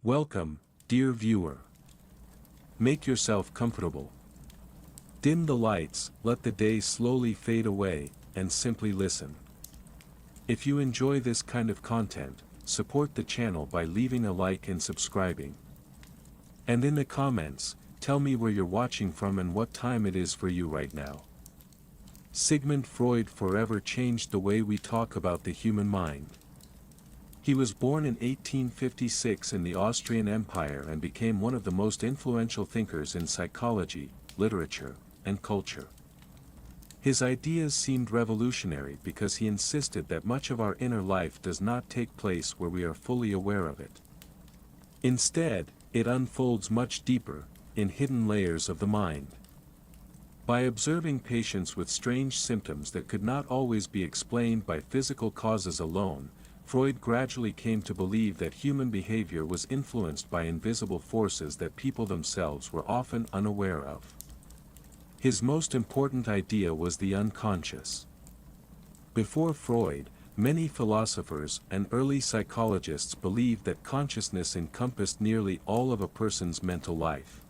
Welcome, dear viewer. Make yourself comfortable. Dim the lights, let the day slowly fade away, and simply listen. If you enjoy this kind of content, support the channel by leaving a like and subscribing. And in the comments, tell me where you're watching from and what time it is for you right now. Sigmund Freud forever changed the way we talk about the human mind. He was born in 1856 in the Austrian Empire and became one of the most influential thinkers in psychology, literature, and culture. His ideas seemed revolutionary because he insisted that much of our inner life does not take place where we are fully aware of it. Instead, it unfolds much deeper, in hidden layers of the mind. By observing patients with strange symptoms that could not always be explained by physical causes alone, Freud gradually came to believe that human behavior was influenced by invisible forces that people themselves were often unaware of. His most important idea was the unconscious. Before Freud, many philosophers and early psychologists believed that consciousness encompassed nearly all of a person's mental life.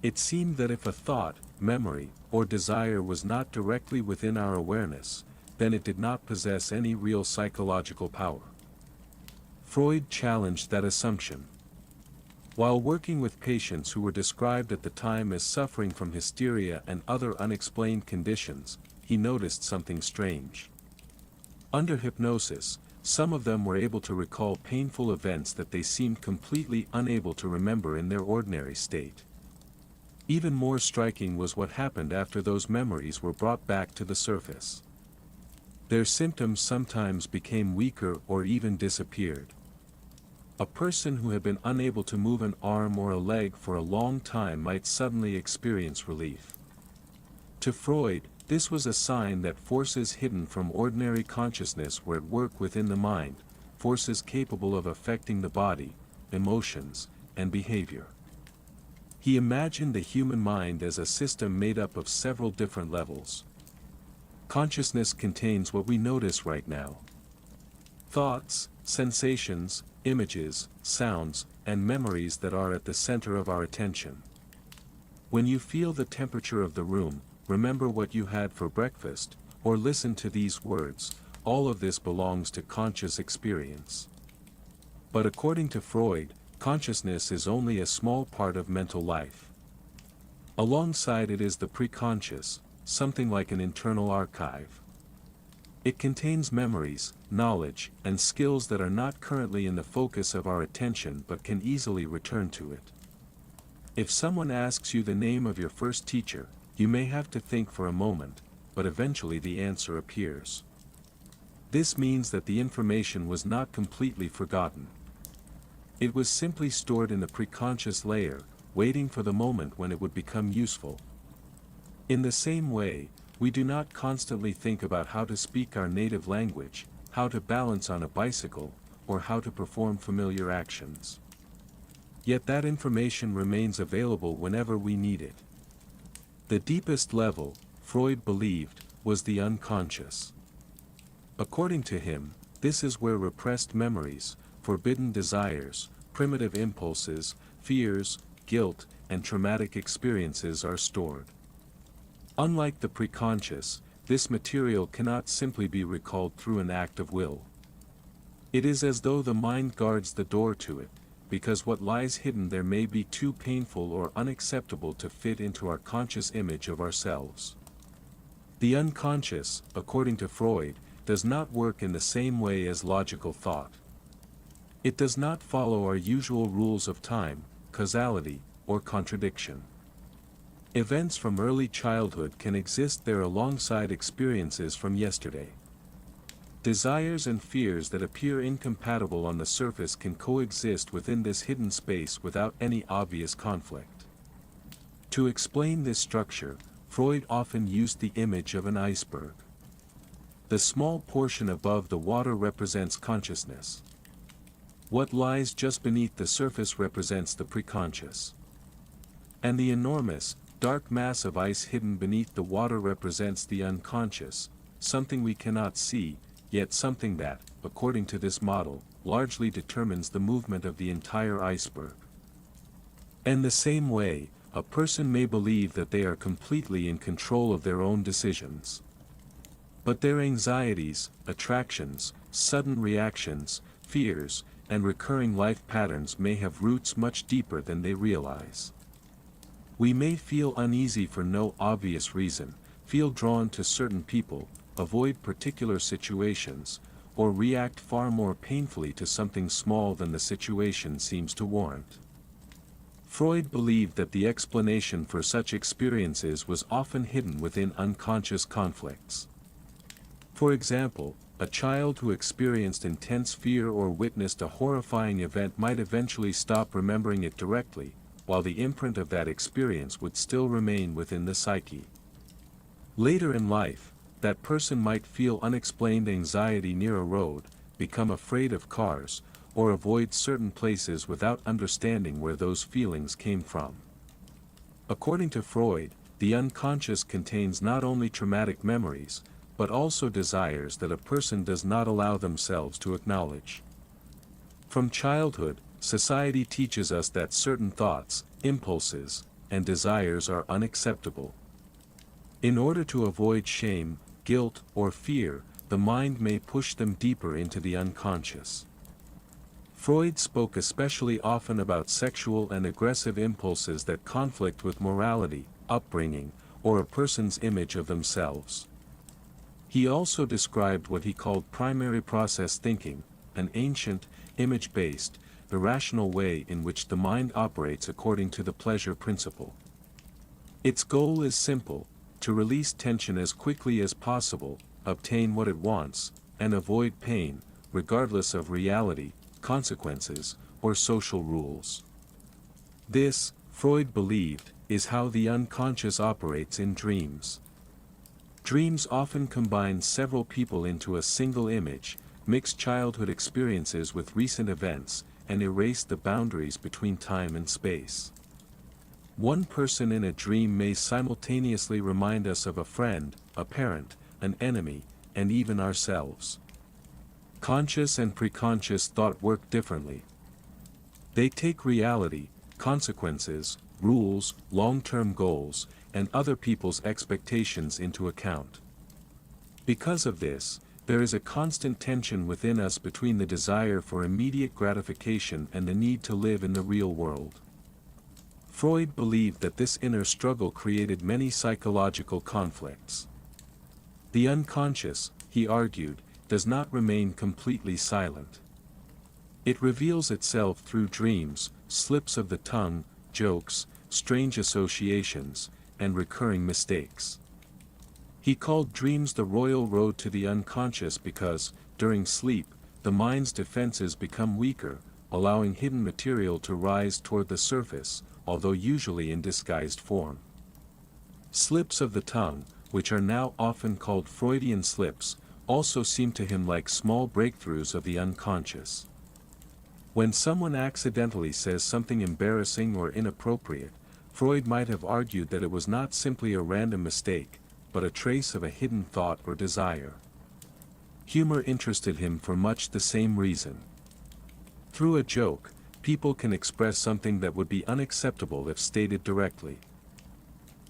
It seemed that if a thought, memory, or desire was not directly within our awareness, then it did not possess any real psychological power. Freud challenged that assumption. While working with patients who were described at the time as suffering from hysteria and other unexplained conditions, he noticed something strange. Under hypnosis, some of them were able to recall painful events that they seemed completely unable to remember in their ordinary state. Even more striking was what happened after those memories were brought back to the surface. Their symptoms sometimes became weaker or even disappeared. A person who had been unable to move an arm or a leg for a long time might suddenly experience relief. To Freud, this was a sign that forces hidden from ordinary consciousness were at work within the mind, forces capable of affecting the body, emotions, and behavior. He imagined the human mind as a system made up of several different levels. Consciousness contains what we notice right now. Thoughts, sensations, images, sounds, and memories that are at the center of our attention. When you feel the temperature of the room, remember what you had for breakfast, or listen to these words, all of this belongs to conscious experience. But according to Freud, consciousness is only a small part of mental life. Alongside it is the preconscious, something like an internal archive. It contains memories, knowledge, and skills that are not currently in the focus of our attention but can easily return to it. If someone asks you the name of your first teacher, you may have to think for a moment, but eventually the answer appears. This means that the information was not completely forgotten. It was simply stored in the preconscious layer, waiting for the moment when it would become useful. In the same way, we do not constantly think about how to speak our native language, how to balance on a bicycle, or how to perform familiar actions. Yet that information remains available whenever we need it. The deepest level, Freud believed, was the unconscious. According to him, this is where repressed memories, forbidden desires, primitive impulses, fears, guilt, and traumatic experiences are stored. Unlike the preconscious, this material cannot simply be recalled through an act of will. It is as though the mind guards the door to it, because what lies hidden there may be too painful or unacceptable to fit into our conscious image of ourselves. The unconscious, according to Freud, does not work in the same way as logical thought. It does not follow our usual rules of time, causality, or contradiction. Events from early childhood can exist there alongside experiences from yesterday. Desires and fears that appear incompatible on the surface can coexist within this hidden space without any obvious conflict. To explain this structure, Freud often used the image of an iceberg. The small portion above the water represents consciousness. What lies just beneath the surface represents the preconscious. And the enormous, dark mass of ice hidden beneath the water represents the unconscious, something we cannot see, yet something that, according to this model, largely determines the movement of the entire iceberg. And the same way, a person may believe that they are completely in control of their own decisions. But their anxieties, attractions, sudden reactions, fears, and recurring life patterns may have roots much deeper than they realize. We may feel uneasy for no obvious reason, feel drawn to certain people, avoid particular situations, or react far more painfully to something small than the situation seems to warrant. Freud believed that the explanation for such experiences was often hidden within unconscious conflicts. For example, a child who experienced intense fear or witnessed a horrifying event might eventually stop remembering it directly, while the imprint of that experience would still remain within the psyche. Later in life, that person might feel unexplained anxiety near a road, become afraid of cars, or avoid certain places without understanding where those feelings came from. According to Freud, the unconscious contains not only traumatic memories, but also desires that a person does not allow themselves to acknowledge. From childhood, society teaches us that certain thoughts, impulses, and desires are unacceptable. In order to avoid shame, guilt, or fear, the mind may push them deeper into the unconscious. Freud spoke especially often about sexual and aggressive impulses that conflict with morality, upbringing, or a person's image of themselves. He also described what he called primary process thinking, an ancient, image-based, irrational way in which the mind operates according to the pleasure principle. Its goal is simple: to release tension as quickly as possible, obtain what it wants, and avoid pain, regardless of reality, consequences, or social rules. This, Freud believed, is how the unconscious operates in dreams. Dreams often combine several people into a single image, mix childhood experiences with recent events, and erase the boundaries between time and space. One person in a dream may simultaneously remind us of a friend, a parent, an enemy, and even ourselves. Conscious and preconscious thought work differently. They take reality, consequences, rules, long-term goals, and other people's expectations into account. Because of this, there is a constant tension within us between the desire for immediate gratification and the need to live in the real world. Freud believed that this inner struggle created many psychological conflicts. The unconscious, he argued, does not remain completely silent. It reveals itself through dreams, slips of the tongue, jokes, strange associations, and recurring mistakes. He called dreams the royal road to the unconscious because, during sleep, the mind's defenses become weaker, allowing hidden material to rise toward the surface, although usually in disguised form. Slips of the tongue, which are now often called Freudian slips, also seem to him like small breakthroughs of the unconscious. When someone accidentally says something embarrassing or inappropriate, Freud might have argued that it was not simply a random mistake, but a trace of a hidden thought or desire. Humor interested him for much the same reason. Through a joke, people can express something that would be unacceptable if stated directly.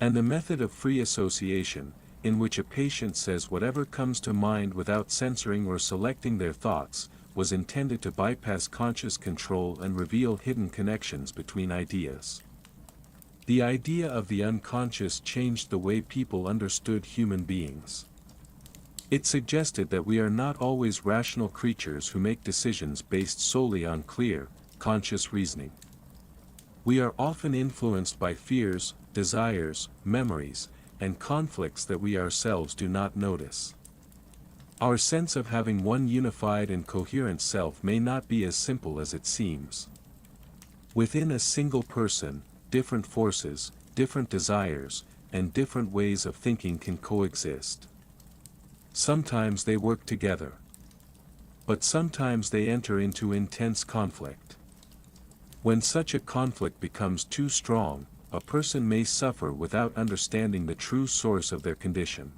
And the method of free association, in which a patient says whatever comes to mind without censoring or selecting their thoughts, was intended to bypass conscious control and reveal hidden connections between ideas. The idea of the unconscious changed the way people understood human beings. It suggested that we are not always rational creatures who make decisions based solely on clear, conscious reasoning. We are often influenced by fears, desires, memories, and conflicts that we ourselves do not notice. Our sense of having one unified and coherent self may not be as simple as it seems. Within a single person, different forces, different desires, and different ways of thinking can coexist. Sometimes they work together. But sometimes they enter into intense conflict. When such a conflict becomes too strong, a person may suffer without understanding the true source of their condition.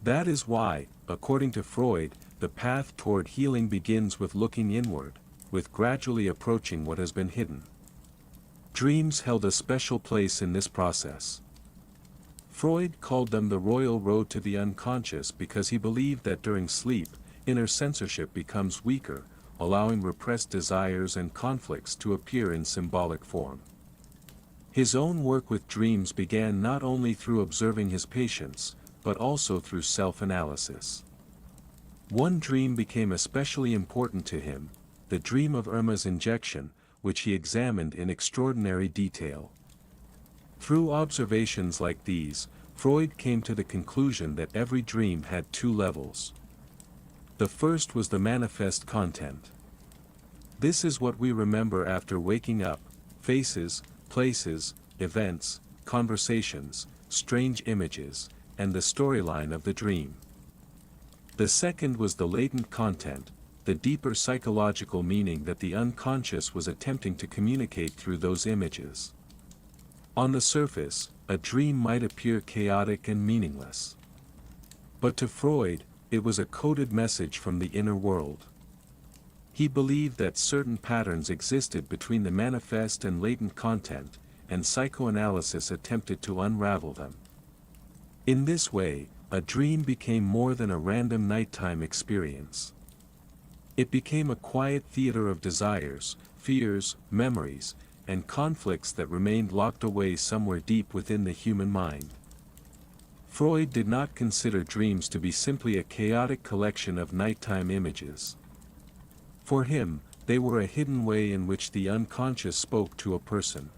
That is why, according to Freud, the path toward healing begins with looking inward, with gradually approaching what has been hidden. Dreams held a special place in this process. Freud called them the royal road to the unconscious because he believed that during sleep, inner censorship becomes weaker, allowing repressed desires and conflicts to appear in symbolic form. His own work with dreams began not only through observing his patients, but also through self-analysis. One dream became especially important to him, the dream of Irma's injection, which he examined in extraordinary detail. Through observations like these, Freud came to the conclusion that every dream had two levels. The first was the manifest content. This is what we remember after waking up: faces, places, events, conversations, strange images, and the storyline of the dream. The second was the latent content, the deeper psychological meaning that the unconscious was attempting to communicate through those images. On the surface, a dream might appear chaotic and meaningless. But to Freud, it was a coded message from the inner world. He believed that certain patterns existed between the manifest and latent content, and psychoanalysis attempted to unravel them. In this way, a dream became more than a random nighttime experience. It became a quiet theater of desires, fears, memories, and conflicts that remained locked away somewhere deep within the human mind. Freud did not consider dreams to be simply a chaotic collection of nighttime images. For him, they were a hidden way in which the unconscious spoke to a person.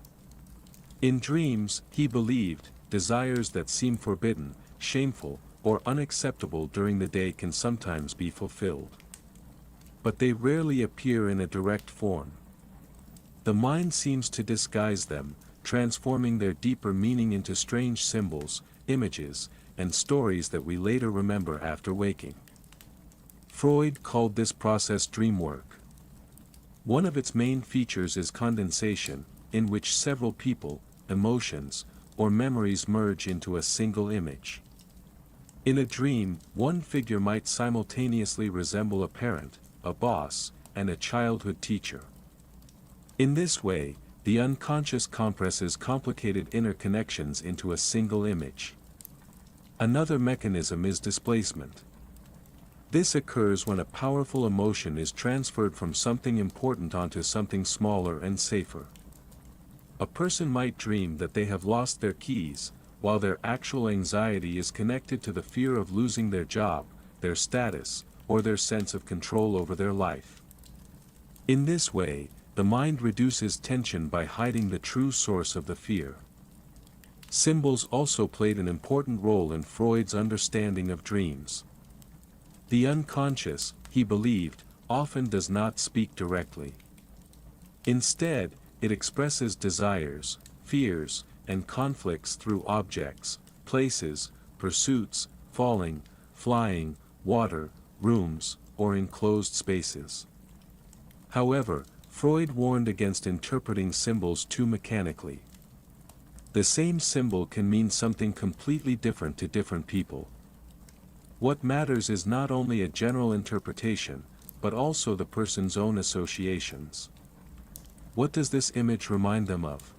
In dreams, he believed, desires that seem forbidden, shameful, or unacceptable during the day can sometimes be fulfilled. But they rarely appear in a direct form. The mind seems to disguise them, transforming their deeper meaning into strange symbols, images, and stories that we later remember after waking. Freud called this process dream work. One of its main features is condensation, in which several people, emotions, or memories merge into a single image. In a dream, one figure might simultaneously resemble a parent, a boss, and a childhood teacher. In this way, the unconscious compresses complicated inner connections into a single image. Another mechanism is displacement. This occurs when a powerful emotion is transferred from something important onto something smaller and safer. A person might dream that they have lost their keys, while their actual anxiety is connected to the fear of losing their job, their status, or their sense of control over their life. In this way, the mind reduces tension by hiding the true source of the fear. Symbols also played an important role in Freud's understanding of dreams. The unconscious, he believed, often does not speak directly. Instead, it expresses desires, fears, and conflicts through objects, places, pursuits, falling, flying, water, rooms, or enclosed spaces. However, Freud warned against interpreting symbols too mechanically. The same symbol can mean something completely different to different people. What matters is not only a general interpretation, but also the person's own associations. What does this image remind them of?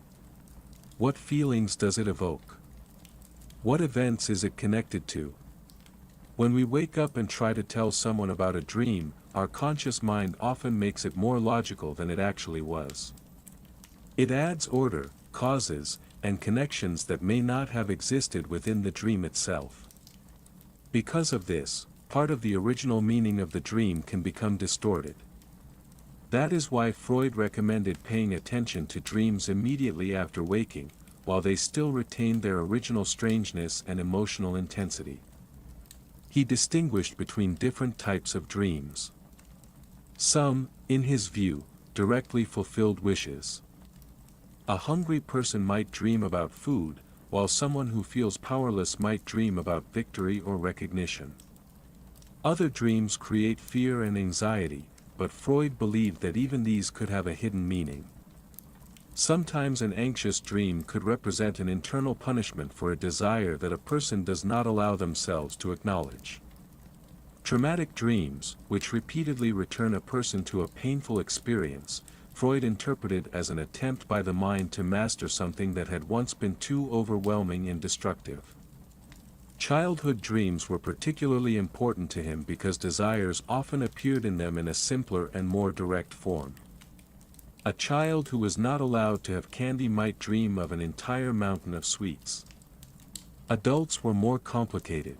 What feelings does it evoke? What events is it connected to? When we wake up and try to tell someone about a dream, our conscious mind often makes it more logical than it actually was. It adds order, causes, and connections that may not have existed within the dream itself. Because of this, part of the original meaning of the dream can become distorted. That is why Freud recommended paying attention to dreams immediately after waking, while they still retained their original strangeness and emotional intensity. He distinguished between different types of dreams. Some, in his view, directly fulfilled wishes. A hungry person might dream about food, while someone who feels powerless might dream about victory or recognition. Other dreams create fear and anxiety, but Freud believed that even these could have a hidden meaning. Sometimes an anxious dream could represent an internal punishment for a desire that a person does not allow themselves to acknowledge. Traumatic dreams, which repeatedly return a person to a painful experience, Freud interpreted as an attempt by the mind to master something that had once been too overwhelming and destructive. Childhood dreams were particularly important to him because desires often appeared in them in a simpler and more direct form. A child who was not allowed to have candy might dream of an entire mountain of sweets. Adults were more complicated.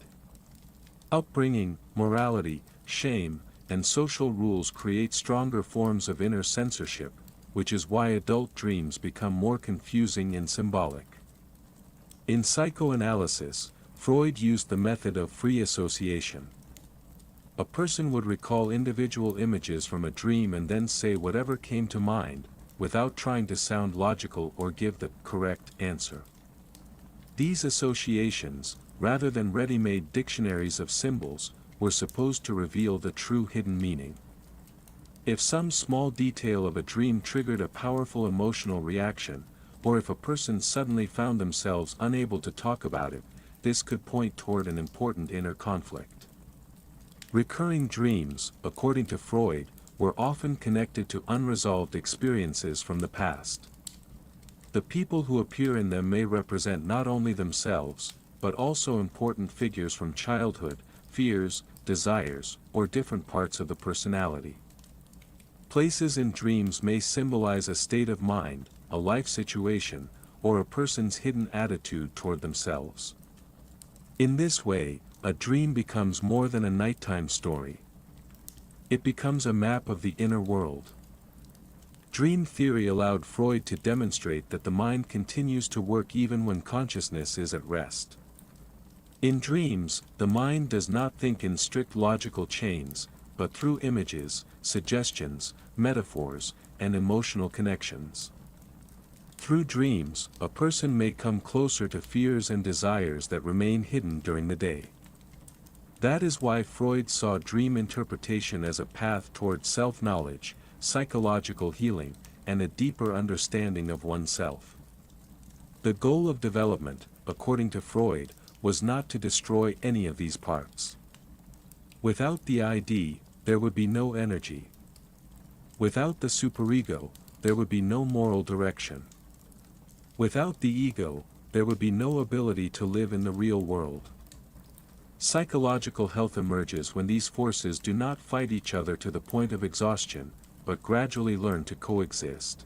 Upbringing, morality, shame, and social rules create stronger forms of inner censorship, which is why adult dreams become more confusing and symbolic. In psychoanalysis, Freud used the method of free association. A person would recall individual images from a dream and then say whatever came to mind, without trying to sound logical or give the correct answer. These associations, rather than ready-made dictionaries of symbols, were supposed to reveal the true hidden meaning. If some small detail of a dream triggered a powerful emotional reaction, or if a person suddenly found themselves unable to talk about it, this could point toward an important inner conflict. Recurring dreams, according to Freud, were often connected to unresolved experiences from the past. The people who appear in them may represent not only themselves, but also important figures from childhood, fears, desires, or different parts of the personality. Places in dreams may symbolize a state of mind, a life situation, or a person's hidden attitude toward themselves. In this way, a dream becomes more than a nighttime story. It becomes a map of the inner world. Dream theory allowed Freud to demonstrate that the mind continues to work even when consciousness is at rest. In dreams, the mind does not think in strict logical chains, but through images, suggestions, metaphors, and emotional connections. Through dreams, a person may come closer to fears and desires that remain hidden during the day. That is why Freud saw dream interpretation as a path toward self-knowledge, psychological healing, and a deeper understanding of oneself. The goal of development, according to Freud, was not to destroy any of these parts. Without the ID, there would be no energy. Without the superego, there would be no moral direction. Without the ego, there would be no ability to live in the real world. Psychological health emerges when these forces do not fight each other to the point of exhaustion, but gradually learn to coexist.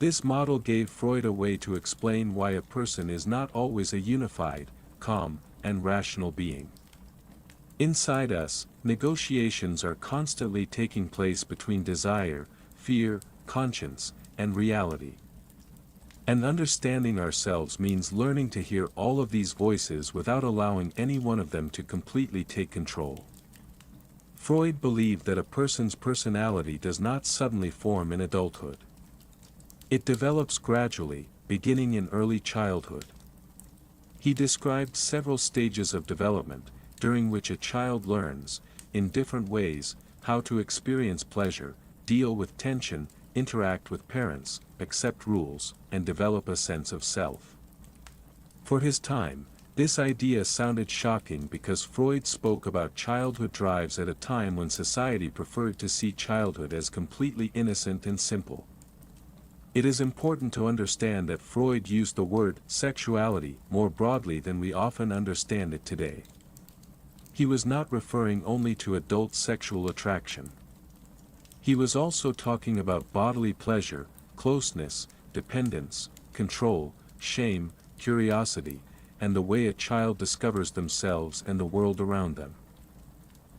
This model gave Freud a way to explain why a person is not always a unified, calm, and rational being. Inside us, negotiations are constantly taking place between desire, fear, conscience, and reality. And understanding ourselves means learning to hear all of these voices without allowing any one of them to completely take control. Freud believed that a person's personality does not suddenly form in adulthood. It develops gradually, beginning in early childhood. He described several stages of development, during which a child learns, in different ways, how to experience pleasure, deal with tension, interact with parents, accept rules, and develop a sense of self. For his time, this idea sounded shocking because Freud spoke about childhood drives at a time when society preferred to see childhood as completely innocent and simple. It is important to understand that Freud used the word sexuality more broadly than we often understand it today. He was not referring only to adult sexual attraction. He was also talking about bodily pleasure, closeness, dependence, control, shame, curiosity, and the way a child discovers themselves and the world around them.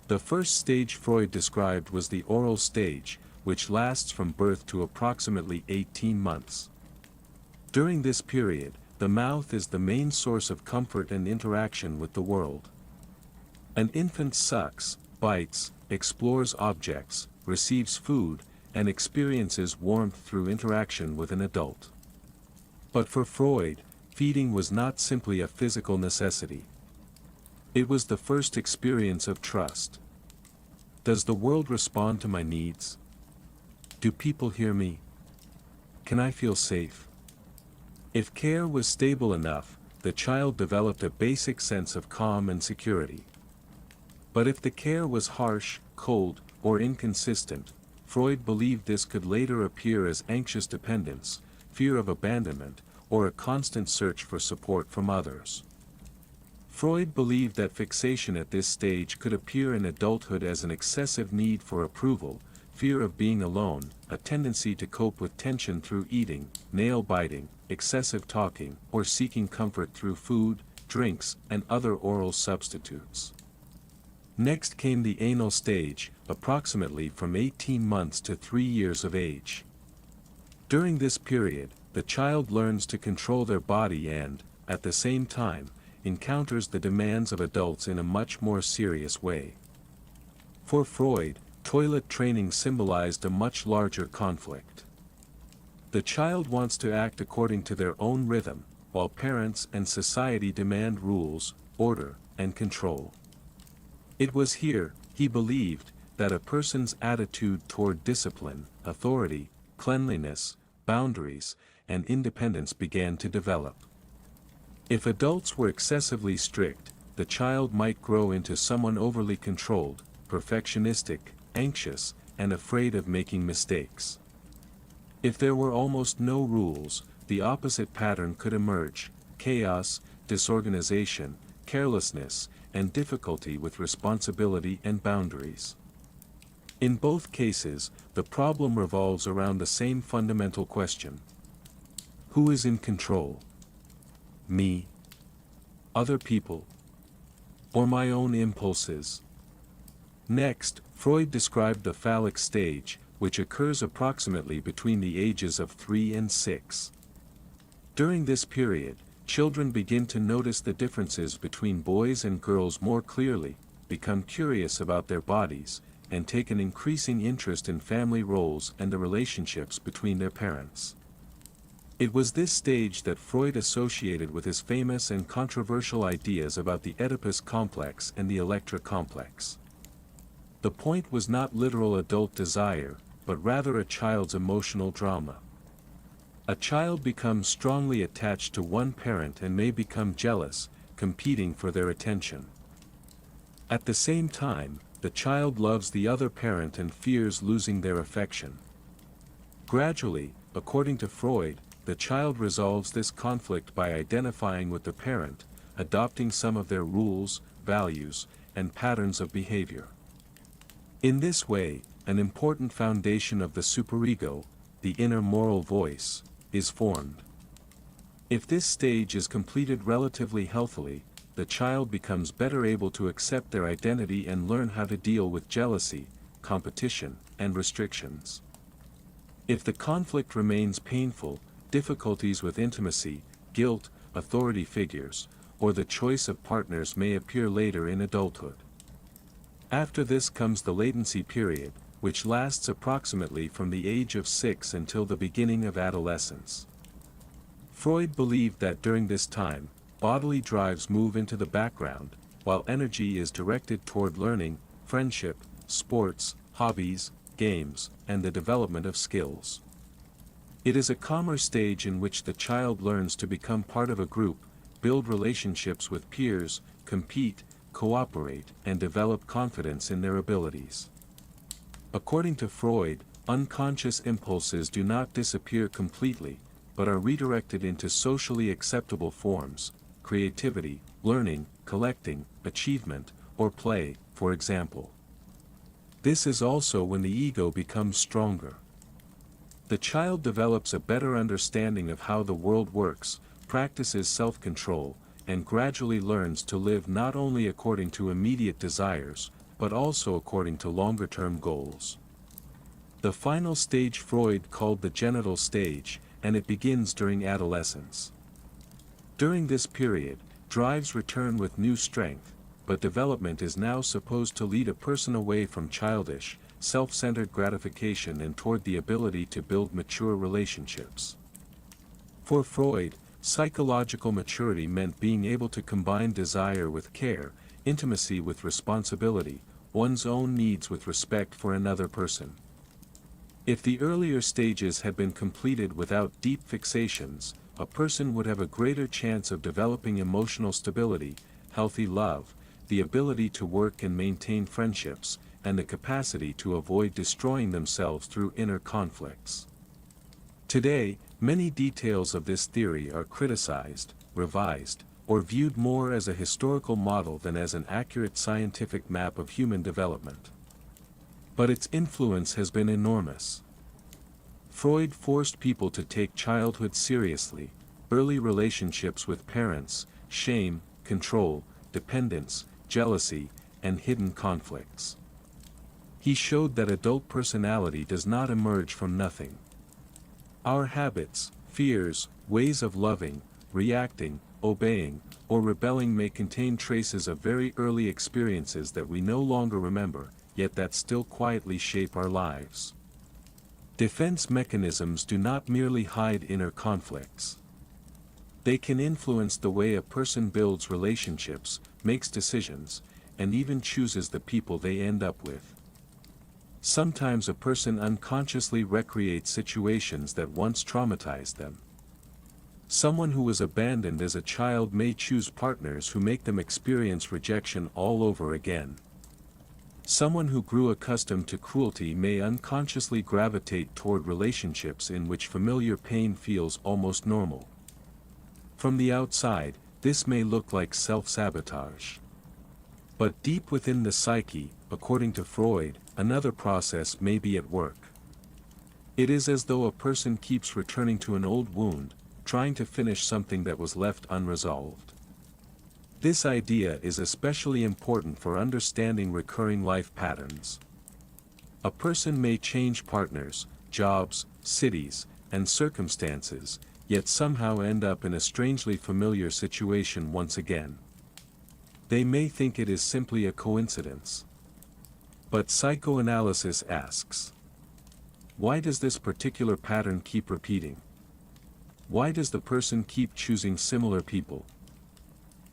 The first stage Freud described was the oral stage, which lasts from birth to approximately 18 months. During this period, the mouth is the main source of comfort and interaction with the world. An infant sucks, bites, explores objects, receives food, and experiences warmth through interaction with an adult. But for Freud, feeding was not simply a physical necessity. It was the first experience of trust. Does the world respond to my needs? Do people hear me? Can I feel safe? If care was stable enough, the child developed a basic sense of calm and security. But if the care was harsh, cold, or inconsistent, Freud believed this could later appear as anxious dependence, fear of abandonment, or a constant search for support from others. Freud believed that fixation at this stage could appear in adulthood as an excessive need for approval, fear of being alone, a tendency to cope with tension through eating, nail-biting, excessive talking, or seeking comfort through food, drinks, and other oral substitutes. Next came the anal stage, approximately from 18 months to 3 years of age. During this period, the child learns to control their body and, at the same time, encounters the demands of adults in a much more serious way. For Freud, toilet training symbolized a much larger conflict. The child wants to act according to their own rhythm, while parents and society demand rules, order, and control. It was here, he believed, that a person's attitude toward discipline, authority, cleanliness, boundaries, and independence began to develop. If adults were excessively strict, the child might grow into someone overly controlled, perfectionistic, anxious, and afraid of making mistakes. If there were almost no rules, the opposite pattern could emerge: chaos, disorganization, carelessness, and difficulty with responsibility and boundaries. In both cases, the problem revolves around the same fundamental question: who is in control? Me? Other people? Or my own impulses? Next, Freud described the phallic stage, which occurs approximately between the ages of 3 and 6. During this period, children begin to notice the differences between boys and girls more clearly, become curious about their bodies, and take an increasing interest in family roles and the relationships between their parents. It was this stage that Freud associated with his famous and controversial ideas about the Oedipus complex and the Electra complex. The point was not literal adult desire, but rather a child's emotional drama. A child becomes strongly attached to one parent and may become jealous, competing for their attention. At the same time, the child loves the other parent and fears losing their affection. Gradually, according to Freud, the child resolves this conflict by identifying with the parent, adopting some of their rules, values, and patterns of behavior. In this way, an important foundation of the superego, the inner moral voice, is formed. If this stage is completed relatively healthily, the child becomes better able to accept their identity and learn how to deal with jealousy, competition, and restrictions. If the conflict remains painful, difficulties with intimacy, guilt, authority figures, or the choice of partners may appear later in adulthood. After this comes the latency period, which lasts approximately from the age of 6 until the beginning of adolescence. Freud believed that during this time, bodily drives move into the background, while energy is directed toward learning, friendship, sports, hobbies, games, and the development of skills. It is a calmer stage in which the child learns to become part of a group, build relationships with peers, compete, cooperate, and develop confidence in their abilities. According to Freud, unconscious impulses do not disappear completely, but are redirected into socially acceptable forms: creativity, learning, collecting, achievement, or play, for example. This is also when the ego becomes stronger. The child develops a better understanding of how the world works, practices self-control, and gradually learns to live not only according to immediate desires, but also according to longer-term goals. The final stage Freud called the genital stage, and it begins during adolescence. During this period, drives return with new strength, but development is now supposed to lead a person away from childish, self-centered gratification and toward the ability to build mature relationships. For Freud, psychological maturity meant being able to combine desire with care, intimacy with responsibility, one's own needs with respect for another person. If the earlier stages had been completed without deep fixations, a person would have a greater chance of developing emotional stability, healthy love, the ability to work and maintain friendships, and the capacity to avoid destroying themselves through inner conflicts. Today, many details of this theory are criticized, revised, or viewed more as a historical model than as an accurate scientific map of human development. But its influence has been enormous. Freud forced people to take childhood seriously, early relationships with parents, shame, control, dependence, jealousy, and hidden conflicts. He showed that adult personality does not emerge from nothing. Our habits, fears, ways of loving, reacting, obeying, or rebelling may contain traces of very early experiences that we no longer remember, yet that still quietly shape our lives. Defense mechanisms do not merely hide inner conflicts. They can influence the way a person builds relationships, makes decisions, and even chooses the people they end up with. Sometimes a person unconsciously recreates situations that once traumatized them. Someone who was abandoned as a child may choose partners who make them experience rejection all over again. Someone who grew accustomed to cruelty may unconsciously gravitate toward relationships in which familiar pain feels almost normal. From the outside, this may look like self-sabotage. But deep within the psyche, according to Freud, another process may be at work. It is as though a person keeps returning to an old wound, trying to finish something that was left unresolved. This idea is especially important for understanding recurring life patterns. A person may change partners, jobs, cities, and circumstances, yet somehow end up in a strangely familiar situation once again. They may think it is simply a coincidence. But psychoanalysis asks, why does this particular pattern keep repeating? Why does the person keep choosing similar people?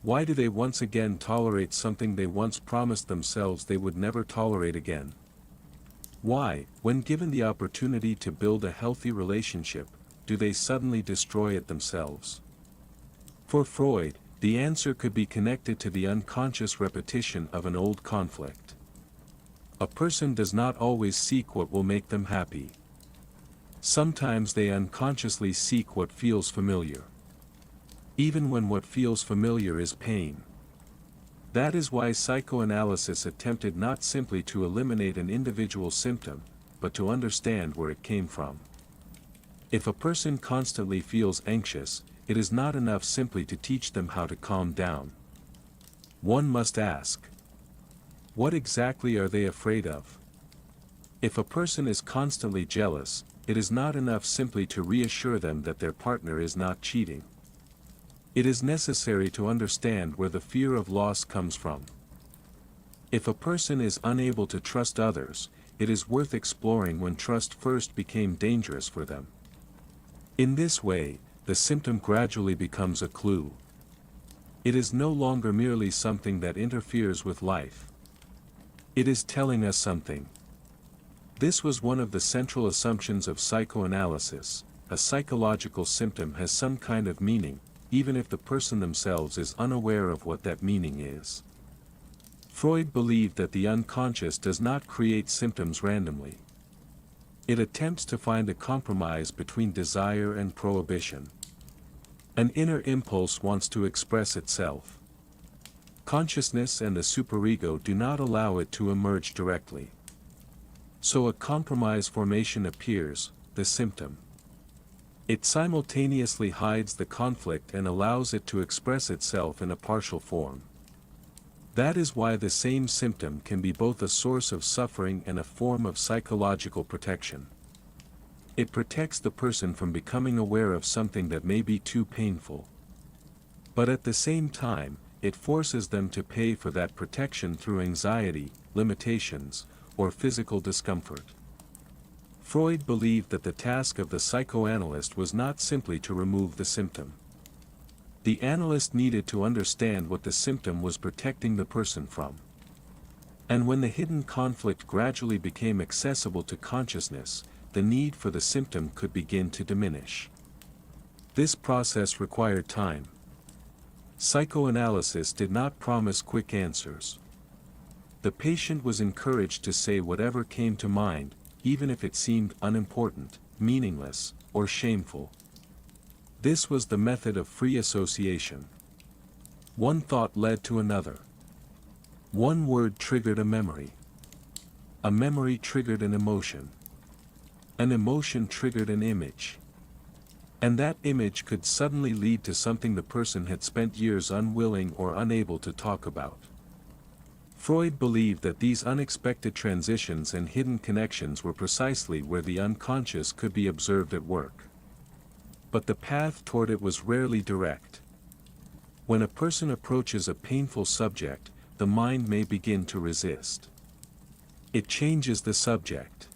Why do they once again tolerate something they once promised themselves they would never tolerate again? Why, when given the opportunity to build a healthy relationship, do they suddenly destroy it themselves? For Freud, the answer could be connected to the unconscious repetition of an old conflict. A person does not always seek what will make them happy. Sometimes they unconsciously seek what feels familiar. Even when what feels familiar is pain. That is why psychoanalysis attempted not simply to eliminate an individual symptom, but to understand where it came from. If a person constantly feels anxious, it is not enough simply to teach them how to calm down. One must ask, what exactly are they afraid of? If a person is constantly jealous, it is not enough simply to reassure them that their partner is not cheating. It is necessary to understand where the fear of loss comes from. If a person is unable to trust others, it is worth exploring when trust first became dangerous for them. In this way, the symptom gradually becomes a clue. It is no longer merely something that interferes with life. It is telling us something. This was one of the central assumptions of psychoanalysis: a psychological symptom has some kind of meaning, even if the person themselves is unaware of what that meaning is. Freud believed that the unconscious does not create symptoms randomly. It attempts to find a compromise between desire and prohibition. An inner impulse wants to express itself. Consciousness and the superego do not allow it to emerge directly. So a compromise formation appears, the symptom. It simultaneously hides the conflict and allows it to express itself in a partial form. That is why the same symptom can be both a source of suffering and a form of psychological protection. It protects the person from becoming aware of something that may be too painful. But at the same time, it forces them to pay for that protection through anxiety, limitations, or physical discomfort. Freud believed that the task of the psychoanalyst was not simply to remove the symptom. The analyst needed to understand what the symptom was protecting the person from. And when the hidden conflict gradually became accessible to consciousness, the need for the symptom could begin to diminish. This process required time. Psychoanalysis did not promise quick answers. The patient was encouraged to say whatever came to mind, even if it seemed unimportant, meaningless, or shameful. This was the method of free association. One thought led to another. One word triggered a memory. A memory triggered an emotion. An emotion triggered an image. And that image could suddenly lead to something the person had spent years unwilling or unable to talk about. Freud believed that these unexpected transitions and hidden connections were precisely where the unconscious could be observed at work. But the path toward it was rarely direct. When a person approaches a painful subject, the mind may begin to resist. It changes the subject.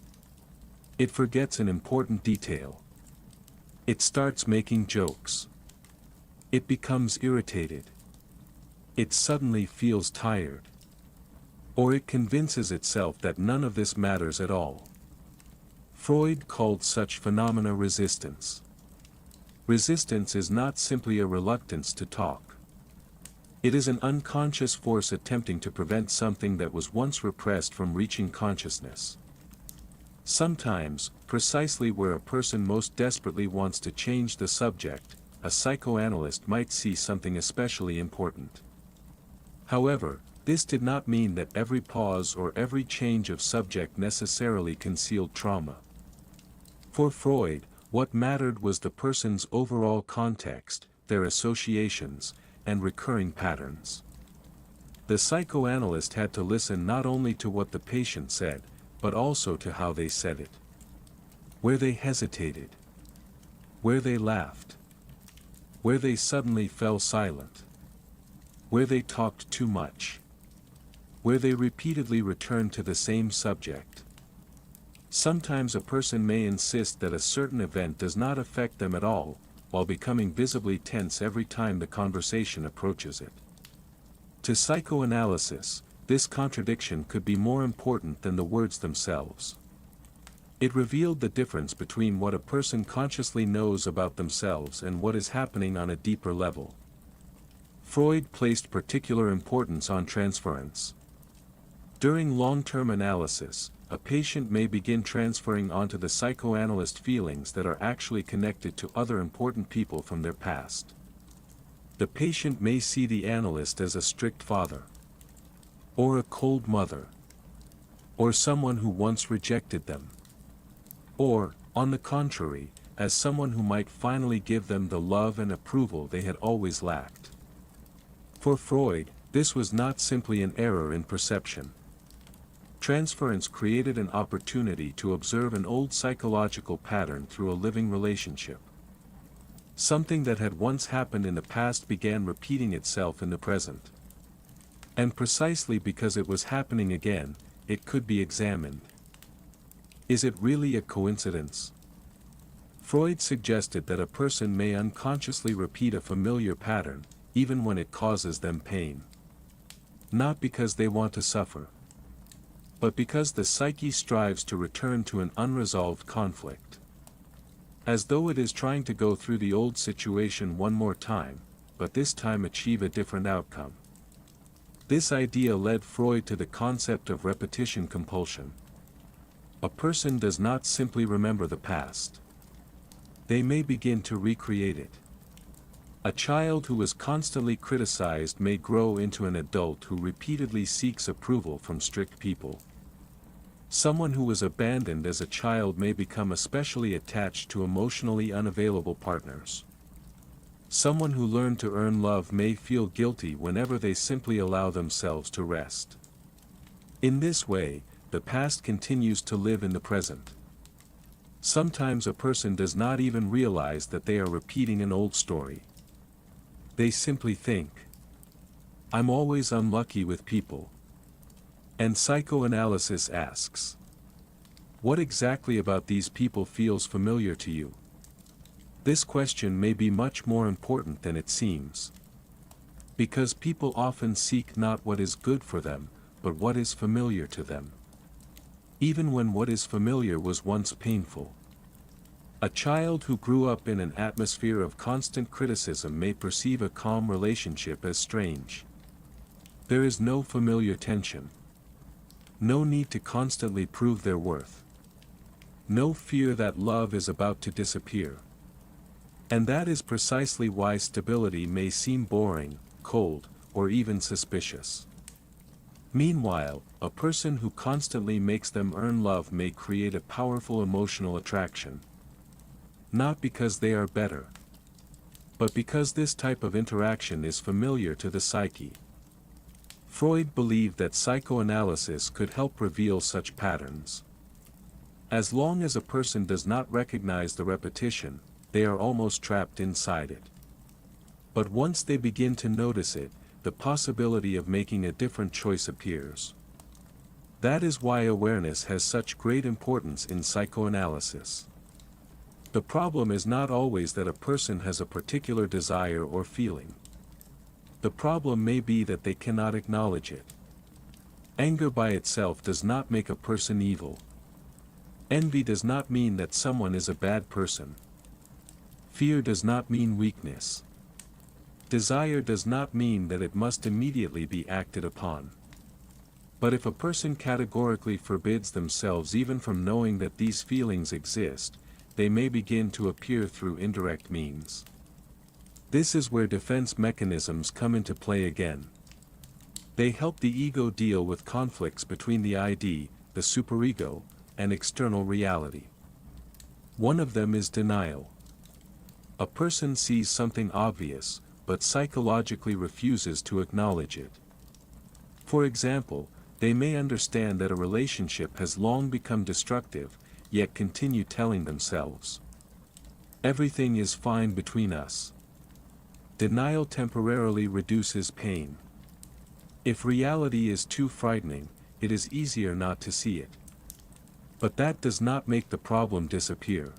It forgets an important detail. It starts making jokes. It becomes irritated. It suddenly feels tired. Or it convinces itself that none of this matters at all. Freud called such phenomena resistance. Resistance is not simply a reluctance to talk. It is an unconscious force attempting to prevent something that was once repressed from reaching consciousness. Sometimes, precisely where a person most desperately wants to change the subject, a psychoanalyst might see something especially important. However, this did not mean that every pause or every change of subject necessarily concealed trauma. For Freud, what mattered was the person's overall context, their associations, and recurring patterns. The psychoanalyst had to listen not only to what the patient said, but also to how they said it. Where they hesitated. Where they laughed. Where they suddenly fell silent. Where they talked too much. Where they repeatedly returned to the same subject. Sometimes a person may insist that a certain event does not affect them at all, while becoming visibly tense every time the conversation approaches it. To psychoanalysis, this contradiction could be more important than the words themselves. It revealed the difference between what a person consciously knows about themselves and what is happening on a deeper level. Freud placed particular importance on transference. During long-term analysis, a patient may begin transferring onto the psychoanalyst feelings that are actually connected to other important people from their past. The patient may see the analyst as a strict father, or a cold mother, or someone who once rejected them, or, on the contrary, as someone who might finally give them the love and approval they had always lacked. For Freud, this was not simply an error in perception. Transference created an opportunity to observe an old psychological pattern through a living relationship. Something that had once happened in the past began repeating itself in the present. And precisely because it was happening again, it could be examined. Is it really a coincidence? Freud suggested that a person may unconsciously repeat a familiar pattern, even when it causes them pain. Not because they want to suffer, but because the psyche strives to return to an unresolved conflict. As though it is trying to go through the old situation one more time, but this time achieve a different outcome. This idea led Freud to the concept of repetition compulsion. A person does not simply remember the past. They may begin to recreate it. A child who is constantly criticized may grow into an adult who repeatedly seeks approval from strict people. Someone who was abandoned as a child may become especially attached to emotionally unavailable partners. Someone who learned to earn love may feel guilty whenever they simply allow themselves to rest. In this way, the past continues to live in the present. Sometimes a person does not even realize that they are repeating an old story. They simply think, "I'm always unlucky with people." And psychoanalysis asks, what exactly about these people feels familiar to you? This question may be much more important than it seems. Because people often seek not what is good for them, but what is familiar to them. Even when what is familiar was once painful. A child who grew up in an atmosphere of constant criticism may perceive a calm relationship as strange. There is no familiar tension. No need to constantly prove their worth. No fear that love is about to disappear. And that is precisely why stability may seem boring, cold, or even suspicious. Meanwhile, a person who constantly makes them earn love may create a powerful emotional attraction. Not because they are better, but because this type of interaction is familiar to the psyche. Freud believed that psychoanalysis could help reveal such patterns. As long as a person does not recognize the repetition, they are almost trapped inside it. But once they begin to notice it, the possibility of making a different choice appears. That is why awareness has such great importance in psychoanalysis. The problem is not always that a person has a particular desire or feeling. The problem may be that they cannot acknowledge it. Anger by itself does not make a person evil. Envy does not mean that someone is a bad person. Fear does not mean weakness. Desire does not mean that it must immediately be acted upon. But if a person categorically forbids themselves even from knowing that these feelings exist, they may begin to appear through indirect means. This is where defense mechanisms come into play again. They help the ego deal with conflicts between the ID, the superego, and external reality. One of them is denial. A person sees something obvious, but psychologically refuses to acknowledge it. For example, they may understand that a relationship has long become destructive, yet continue telling themselves, "Everything is fine between us." Denial temporarily reduces pain. If reality is too frightening, it is easier not to see it. But that does not make the problem disappear.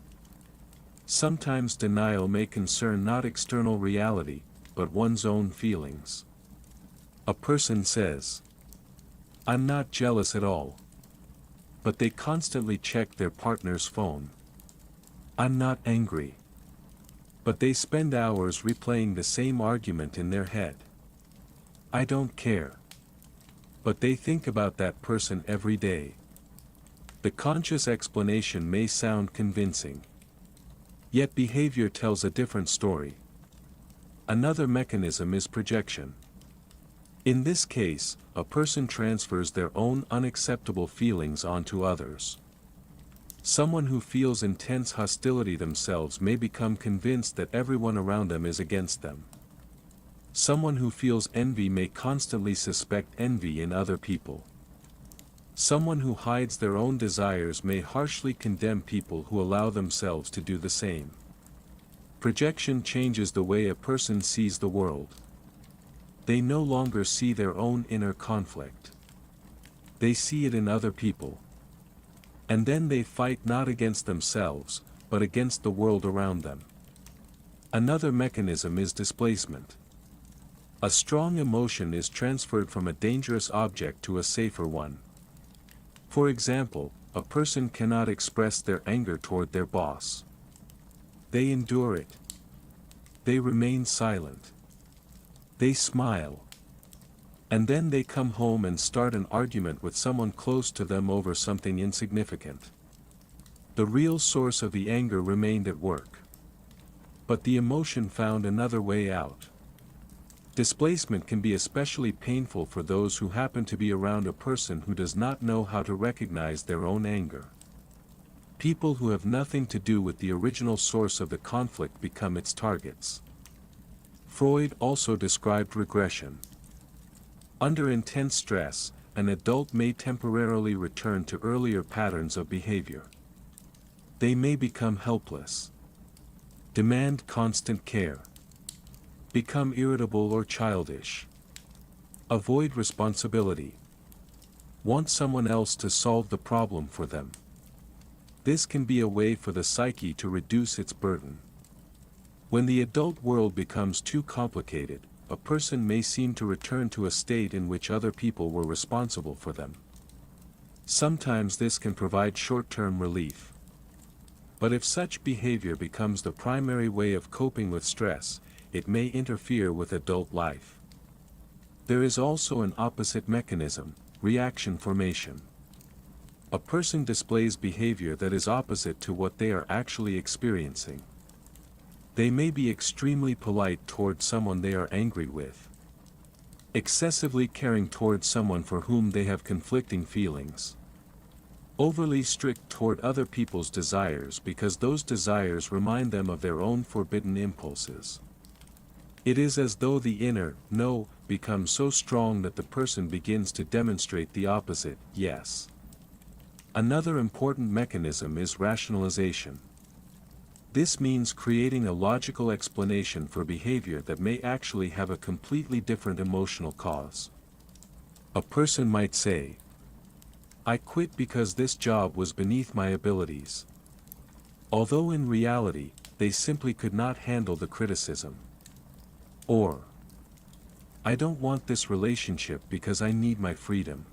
Sometimes denial may concern not external reality, but one's own feelings. A person says, "I'm not jealous at all." But they constantly check their partner's phone. "I'm not angry." But they spend hours replaying the same argument in their head. "I don't care." But they think about that person every day. The conscious explanation may sound convincing. Yet behavior tells a different story. Another mechanism is projection. In this case, a person transfers their own unacceptable feelings onto others. Someone who feels intense hostility themselves may become convinced that everyone around them is against them. Someone who feels envy may constantly suspect envy in other people. Someone who hides their own desires may harshly condemn people who allow themselves to do the same. Projection changes the way a person sees the world. They no longer see their own inner conflict. They see it in other people. And then they fight not against themselves, but against the world around them. Another mechanism is displacement. A strong emotion is transferred from a dangerous object to a safer one. For example, a person cannot express their anger toward their boss. They endure it. They remain silent. They smile. And then they come home and start an argument with someone close to them over something insignificant. The real source of the anger remained at work. But the emotion found another way out. Displacement can be especially painful for those who happen to be around a person who does not know how to recognize their own anger. People who have nothing to do with the original source of the conflict become its targets. Freud also described regression. Under intense stress, an adult may temporarily return to earlier patterns of behavior. They may become helpless. Demand constant care. Become irritable or childish. Avoid responsibility. Want someone else to solve the problem for them. This can be a way for the psyche to reduce its burden. When the adult world becomes too complicated, a person may seem to return to a state in which other people were responsible for them. Sometimes this can provide short-term relief. But if such behavior becomes the primary way of coping with stress, it may interfere with adult life. There is also an opposite mechanism, reaction formation. A person displays behavior that is opposite to what they are actually experiencing. They may be extremely polite toward someone they are angry with, excessively caring toward someone for whom they have conflicting feelings, overly strict toward other people's desires because those desires remind them of their own forbidden impulses. It is as though the inner no becomes so strong that the person begins to demonstrate the opposite yes. Another important mechanism is rationalization. This means creating a logical explanation for behavior that may actually have a completely different emotional cause. A person might say, "I quit because this job was beneath my abilities," although in reality, they simply could not handle the criticism. Or, "I don't want this relationship because I need my freedom,"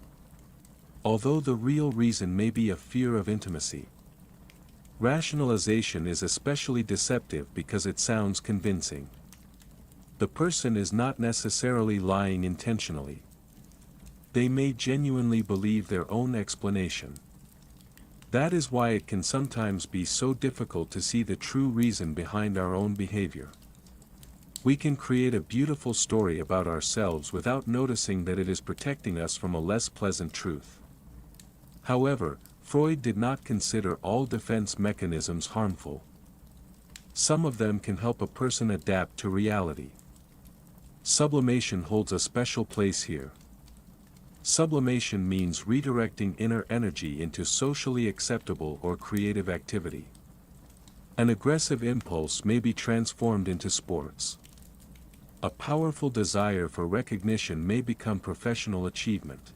although the real reason may be a fear of intimacy. Rationalization is especially deceptive because it sounds convincing. The person is not necessarily lying intentionally. They may genuinely believe their own explanation. That is why it can sometimes be so difficult to see the true reason behind our own behavior. We can create a beautiful story about ourselves without noticing that it is protecting us from a less pleasant truth. However, Freud did not consider all defense mechanisms harmful. Some of them can help a person adapt to reality. Sublimation holds a special place here. Sublimation means redirecting inner energy into socially acceptable or creative activity. An aggressive impulse may be transformed into sports. A powerful desire for recognition may become professional achievement.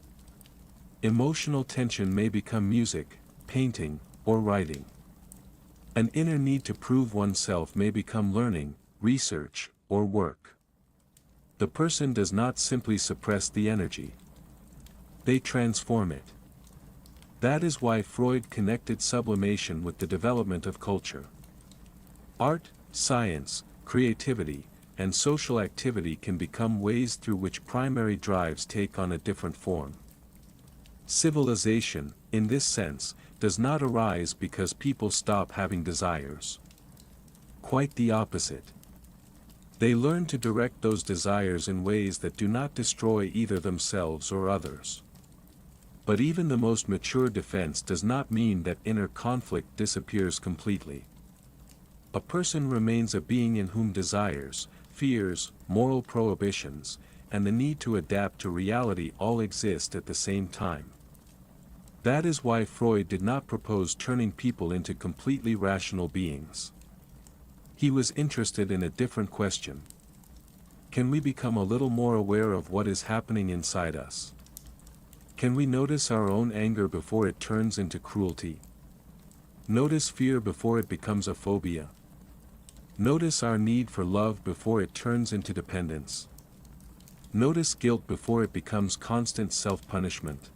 Emotional tension may become music, painting, or writing. An inner need to prove oneself may become learning, research, or work. The person does not simply suppress the energy. They transform it. That is why Freud connected sublimation with the development of culture. Art, science, creativity, and social activity can become ways through which primary drives take on a different form. Civilization, in this sense, does not arise because people stop having desires. Quite the opposite. They learn to direct those desires in ways that do not destroy either themselves or others. But even the most mature defense does not mean that inner conflict disappears completely. A person remains a being in whom desires, fears, moral prohibitions, and the need to adapt to reality all exist at the same time. That is why Freud did not propose turning people into completely rational beings. He was interested in a different question. Can we become a little more aware of what is happening inside us? Can we notice our own anger before it turns into cruelty? Notice fear before it becomes a phobia? Notice our need for love before it turns into dependence? Notice guilt before it becomes constant self-punishment?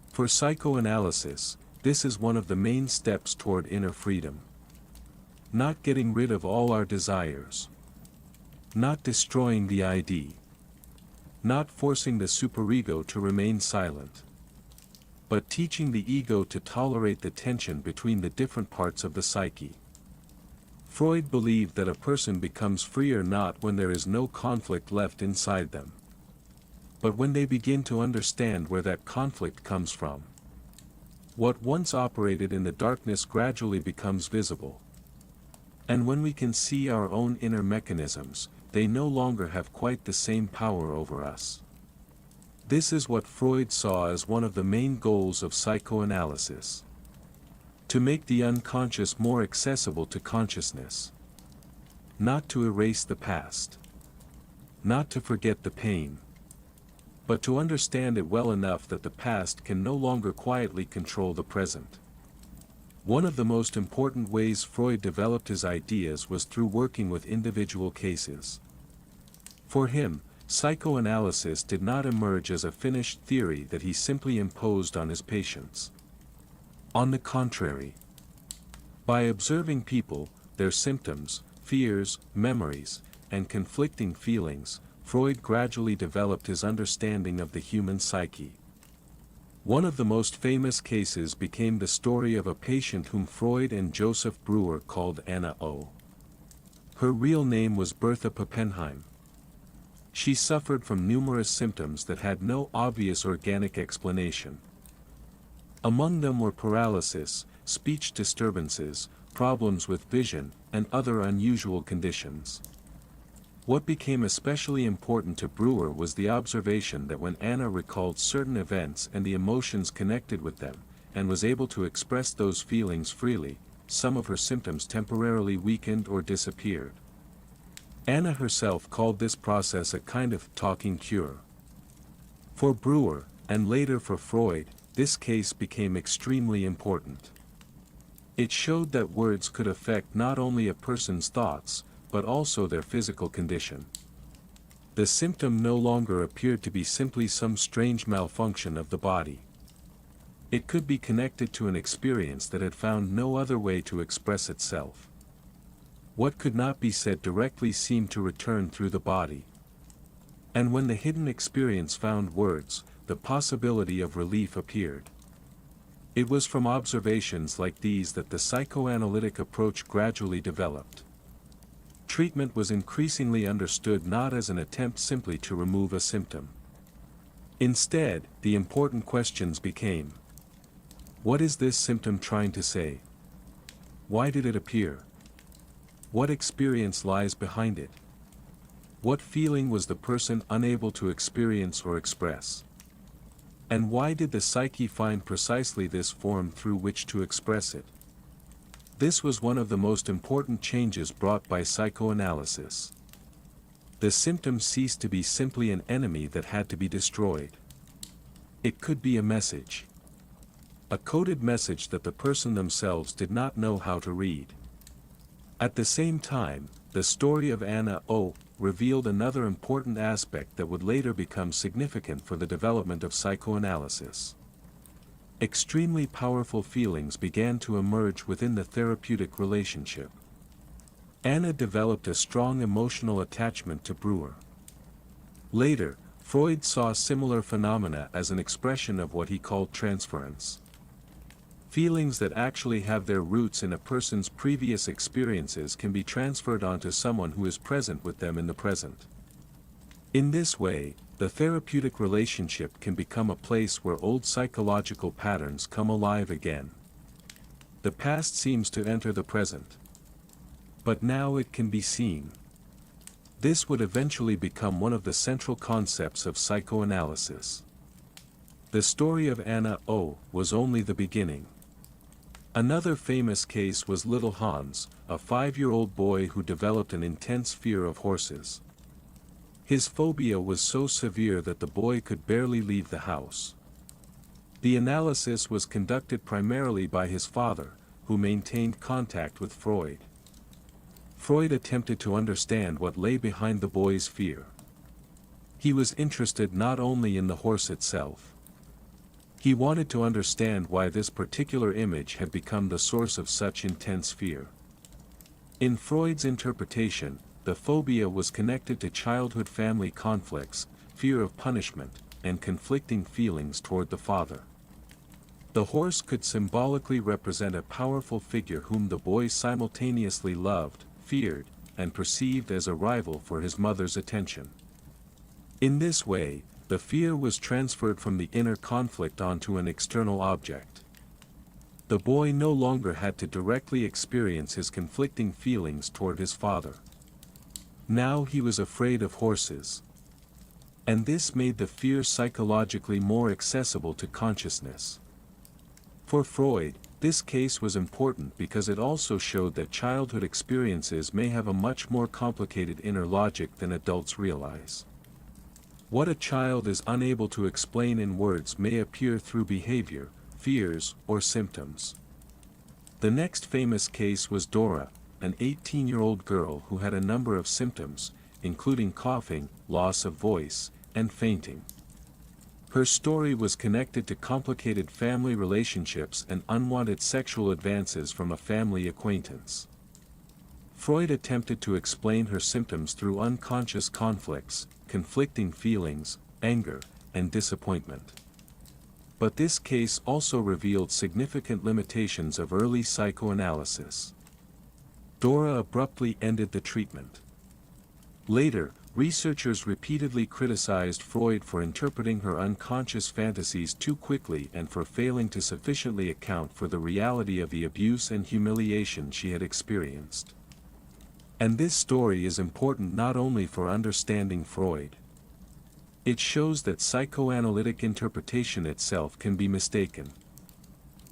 For psychoanalysis, this is one of the main steps toward inner freedom. Not getting rid of all our desires. Not destroying the ID. Not forcing the superego to remain silent. But teaching the ego to tolerate the tension between the different parts of the psyche. Freud believed that a person becomes freer not when there is no conflict left inside them, but when they begin to understand where that conflict comes from. What once operated in the darkness gradually becomes visible. And when we can see our own inner mechanisms, they no longer have quite the same power over us. This is what Freud saw as one of the main goals of psychoanalysis. To make the unconscious more accessible to consciousness. Not to erase the past. Not to forget the pain. But to understand it well enough that the past can no longer quietly control the present. One of the most important ways Freud developed his ideas was through working with individual cases. For him, psychoanalysis did not emerge as a finished theory that he simply imposed on his patients. On the contrary, By observing people, their symptoms, fears, memories, and conflicting feelings, Freud gradually developed his understanding of the human psyche. One of the most famous cases became the story of a patient whom Freud and Joseph Breuer called Anna O. Her real name was Bertha Pappenheim. She suffered from numerous symptoms that had no obvious organic explanation. Among them were paralysis, speech disturbances, problems with vision, and other unusual conditions. What became especially important to Breuer was the observation that when Anna recalled certain events and the emotions connected with them, and was able to express those feelings freely, some of her symptoms temporarily weakened or disappeared. Anna herself called this process a kind of talking cure. For Breuer, and later for Freud, this case became extremely important. It showed that words could affect not only a person's thoughts, but also their physical condition. The symptom no longer appeared to be simply some strange malfunction of the body. It could be connected to an experience that had found no other way to express itself. What could not be said directly seemed to return through the body. And when the hidden experience found words, the possibility of relief appeared. It was from observations like these that the psychoanalytic approach gradually developed. Treatment was increasingly understood not as an attempt simply to remove a symptom. Instead, the important questions became: what is this symptom trying to say? Why did it appear? What experience lies behind it? What feeling was the person unable to experience or express? And why did the psyche find precisely this form through which to express it? This was one of the most important changes brought by psychoanalysis. The symptom ceased to be simply an enemy that had to be destroyed. It could be a message. A coded message that the person themselves did not know how to read. At the same time, the story of Anna O. revealed another important aspect that would later become significant for the development of psychoanalysis. Extremely powerful feelings began to emerge within the therapeutic relationship. Anna developed a strong emotional attachment to Breuer. Later, Freud saw similar phenomena as an expression of what he called transference. Feelings that actually have their roots in a person's previous experiences can be transferred onto someone who is present with them in the present. In this way, the therapeutic relationship can become a place where old psychological patterns come alive again. The past seems to enter the present. But now it can be seen. This would eventually become one of the central concepts of psychoanalysis. The story of Anna O. was only the beginning. Another famous case was little Hans, a 5-year-old boy who developed an intense fear of horses. His phobia was so severe that the boy could barely leave the house. The analysis was conducted primarily by his father, who maintained contact with Freud. Freud attempted to understand what lay behind the boy's fear. He was interested not only in the horse itself. He wanted to understand why this particular image had become the source of such intense fear. In Freud's interpretation, the phobia was connected to childhood family conflicts, fear of punishment, and conflicting feelings toward the father. The horse could symbolically represent a powerful figure whom the boy simultaneously loved, feared, and perceived as a rival for his mother's attention. In this way, the fear was transferred from the inner conflict onto an external object. The boy no longer had to directly experience his conflicting feelings toward his father. Now he was afraid of horses. And this made the fear psychologically more accessible to consciousness. For Freud, this case was important because it also showed that childhood experiences may have a much more complicated inner logic than adults realize. What a child is unable to explain in words may appear through behavior, fears, or symptoms. The next famous case was Dora, an 18-year-old girl who had a number of symptoms, including coughing, loss of voice, and fainting. Her story was connected to complicated family relationships and unwanted sexual advances from a family acquaintance. Freud attempted to explain her symptoms through unconscious conflicts, conflicting feelings, anger, and disappointment. But this case also revealed significant limitations of early psychoanalysis. Dora abruptly ended the treatment. Later, researchers repeatedly criticized Freud for interpreting her unconscious fantasies too quickly and for failing to sufficiently account for the reality of the abuse and humiliation she had experienced. And this story is important not only for understanding Freud. It shows that psychoanalytic interpretation itself can be mistaken.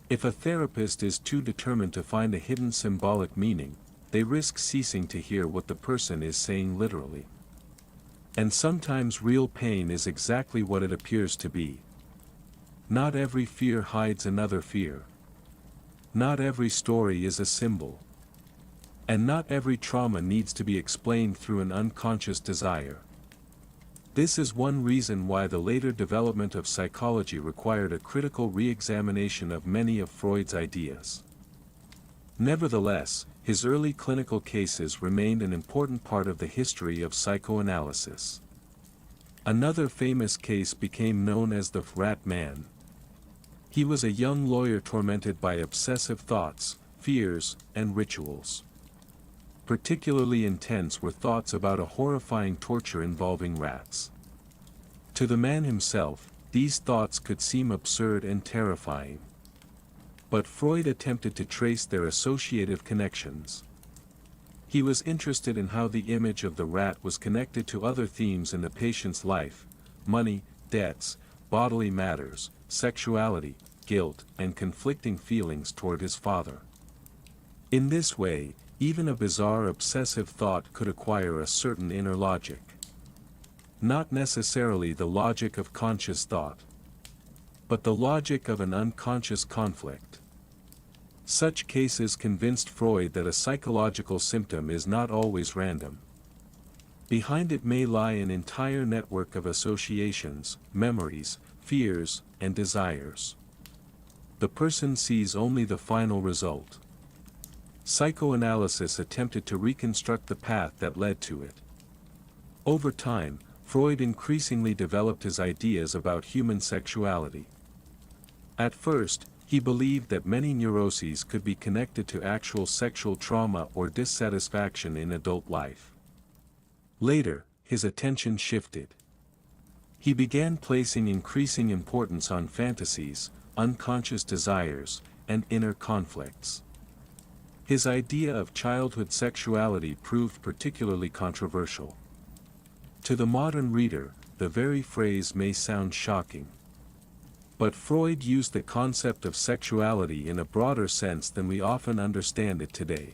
If a therapist is too determined to find a hidden symbolic meaning, they risk ceasing to hear what the person is saying literally. And sometimes real pain is exactly what it appears to be. Not every fear hides another fear. Not every story is a symbol. And not every trauma needs to be explained through an unconscious desire. This is one reason why the later development of psychology required a critical re-examination of many of Freud's ideas. Nevertheless, his early clinical cases remained an important part of the history of psychoanalysis. Another famous case became known as the Rat Man. He was a young lawyer tormented by obsessive thoughts, fears, and rituals. Particularly intense were thoughts about a horrifying torture involving rats. To the man himself, these thoughts could seem absurd and terrifying. But Freud attempted to trace their associative connections. He was interested in how the image of the rat was connected to other themes in the patient's life: money, debts, bodily matters, sexuality, guilt, and conflicting feelings toward his father. In this way, even a bizarre obsessive thought could acquire a certain inner logic. Not necessarily the logic of conscious thought, but the logic of an unconscious conflict. Such cases convinced Freud that a psychological symptom is not always random. Behind it may lie an entire network of associations, memories, fears, and desires. The person sees only the final result. Psychoanalysis attempted to reconstruct the path that led to it. Over time, Freud increasingly developed his ideas about human sexuality. At first, he believed that many neuroses could be connected to actual sexual trauma or dissatisfaction in adult life. Later, his attention shifted. He began placing increasing importance on fantasies, unconscious desires, and inner conflicts. His idea of childhood sexuality proved particularly controversial. To the modern reader, the very phrase may sound shocking. But Freud used the concept of sexuality in a broader sense than we often understand it today.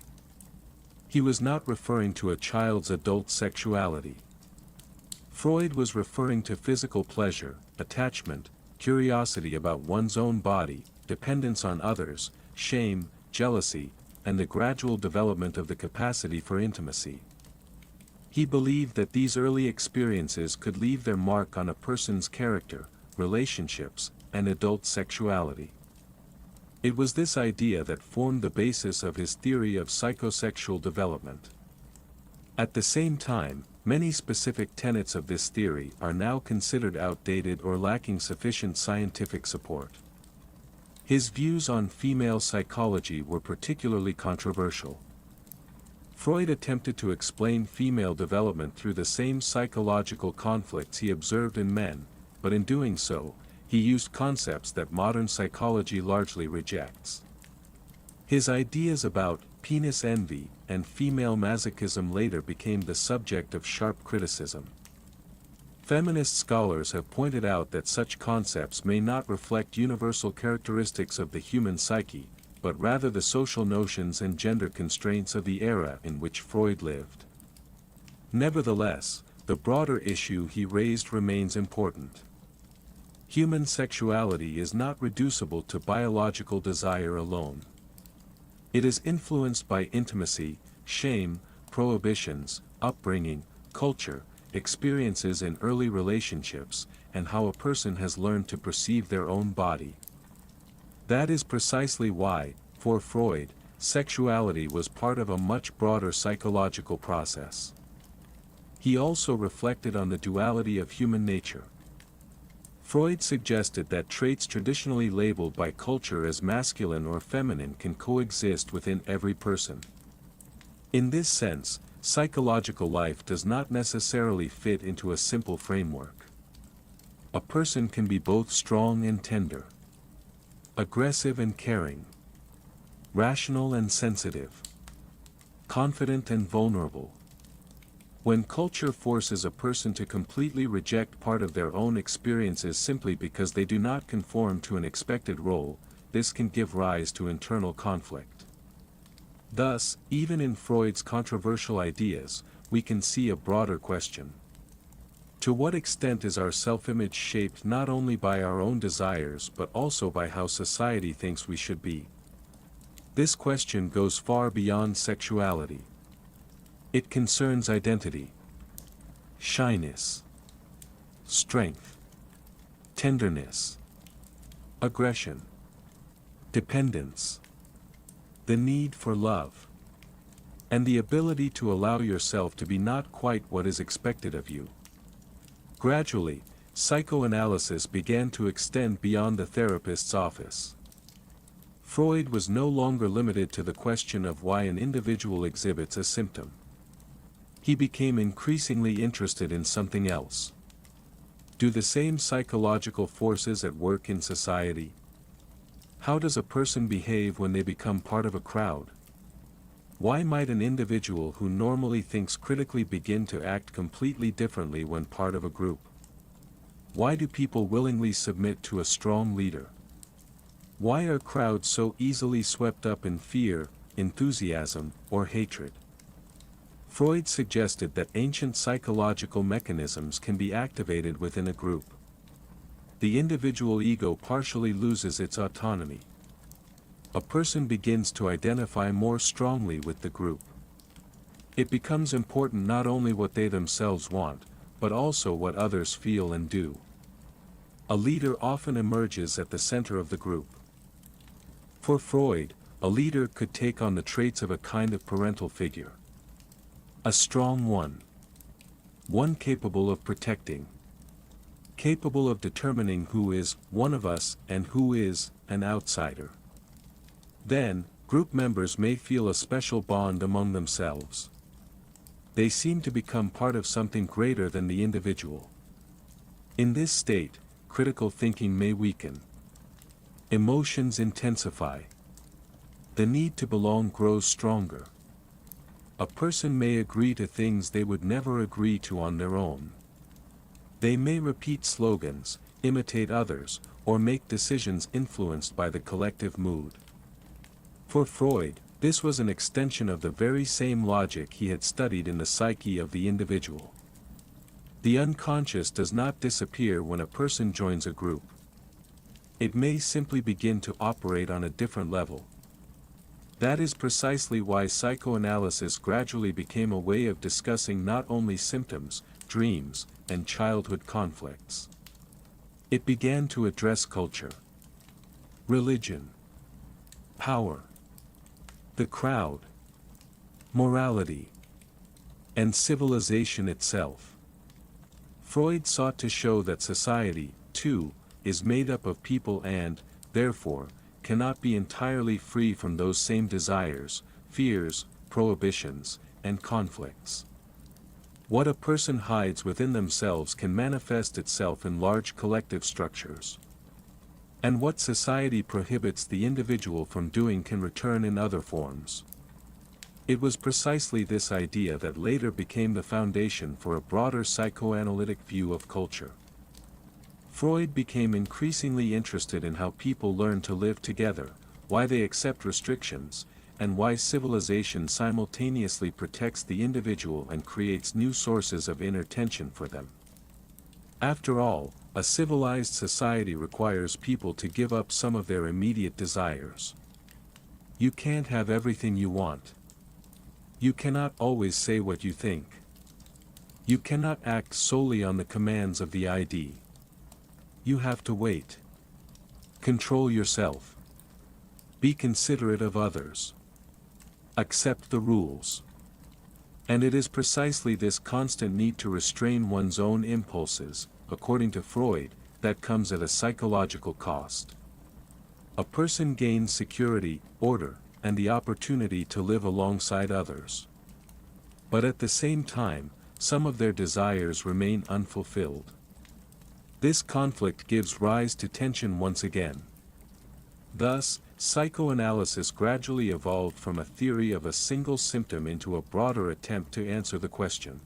He was not referring to a child's adult sexuality. Freud was referring to physical pleasure, attachment, curiosity about one's own body, dependence on others, shame, jealousy, and the gradual development of the capacity for intimacy. He believed that these early experiences could leave their mark on a person's character, relationships, and adult sexuality. It was this idea that formed the basis of his theory of psychosexual development. At the same time, many specific tenets of this theory are now considered outdated or lacking sufficient scientific support. His views on female psychology were particularly controversial. Freud attempted to explain female development through the same psychological conflicts he observed in men, but in doing so, he used concepts that modern psychology largely rejects. His ideas about penis envy and female masochism later became the subject of sharp criticism. Feminist scholars have pointed out that such concepts may not reflect universal characteristics of the human psyche, but rather the social notions and gender constraints of the era in which Freud lived. Nevertheless, the broader issue he raised remains important. Human sexuality is not reducible to biological desire alone. It is influenced by intimacy, shame, prohibitions, upbringing, culture, experiences in early relationships, and how a person has learned to perceive their own body. That is precisely why, for Freud, sexuality was part of a much broader psychological process. He also reflected on the duality of human nature. Freud suggested that traits traditionally labeled by culture as masculine or feminine can coexist within every person. In this sense, psychological life does not necessarily fit into a simple framework. A person can be both strong and tender, aggressive and caring, rational and sensitive, confident and vulnerable. When culture forces a person to completely reject part of their own experiences simply because they do not conform to an expected role, this can give rise to internal conflict. Thus, even in Freud's controversial ideas, we can see a broader question. To what extent is our self-image shaped not only by our own desires but also by how society thinks we should be? This question goes far beyond sexuality. It concerns identity, shyness, strength, tenderness, aggression, dependence, the need for love, and the ability to allow yourself to be not quite what is expected of you. Gradually, psychoanalysis began to extend beyond the therapist's office. Freud was no longer limited to the question of why an individual exhibits a symptom. He became increasingly interested in something else. Do the same psychological forces at work in society? How does a person behave when they become part of a crowd? Why might an individual who normally thinks critically begin to act completely differently when part of a group? Why do people willingly submit to a strong leader? Why are crowds so easily swept up in fear, enthusiasm, or hatred? Freud suggested that ancient psychological mechanisms can be activated within a group. The individual ego partially loses its autonomy. A person begins to identify more strongly with the group. It becomes important not only what they themselves want, but also what others feel and do. A leader often emerges at the center of the group. For Freud, a leader could take on the traits of a kind of parental figure. A strong one. One capable of protecting. Capable of determining who is one of us and who is an outsider. Then, group members may feel a special bond among themselves. They seem to become part of something greater than the individual. In this state, critical thinking may weaken. Emotions intensify. The need to belong grows stronger. A person may agree to things they would never agree to on their own. They may repeat slogans, imitate others, or make decisions influenced by the collective mood. For Freud, this was an extension of the very same logic he had studied in the psyche of the individual. The unconscious does not disappear when a person joins a group. It may simply begin to operate on a different level. That is precisely why psychoanalysis gradually became a way of discussing not only symptoms, dreams, and childhood conflicts. It began to address culture, religion, power, the crowd, morality, and civilization itself. Freud sought to show that society, too, is made up of people and, therefore, cannot be entirely free from those same desires, fears, prohibitions, and conflicts. What a person hides within themselves can manifest itself in large collective structures. And what society prohibits the individual from doing can return in other forms. It was precisely this idea that later became the foundation for a broader psychoanalytic view of culture. Freud became increasingly interested in how people learn to live together, why they accept restrictions, and why civilization simultaneously protects the individual and creates new sources of inner tension for them. After all, a civilized society requires people to give up some of their immediate desires. You can't have everything you want. You cannot always say what you think. You cannot act solely on the commands of the ID. You have to wait. Control yourself. Be considerate of others. Accept the rules. And it is precisely this constant need to restrain one's own impulses, according to Freud, that comes at a psychological cost. A person gains security, order, and the opportunity to live alongside others. But at the same time, some of their desires remain unfulfilled. This conflict gives rise to tension once again. Thus, psychoanalysis gradually evolved from a theory of a single symptom into a broader attempt to answer the question: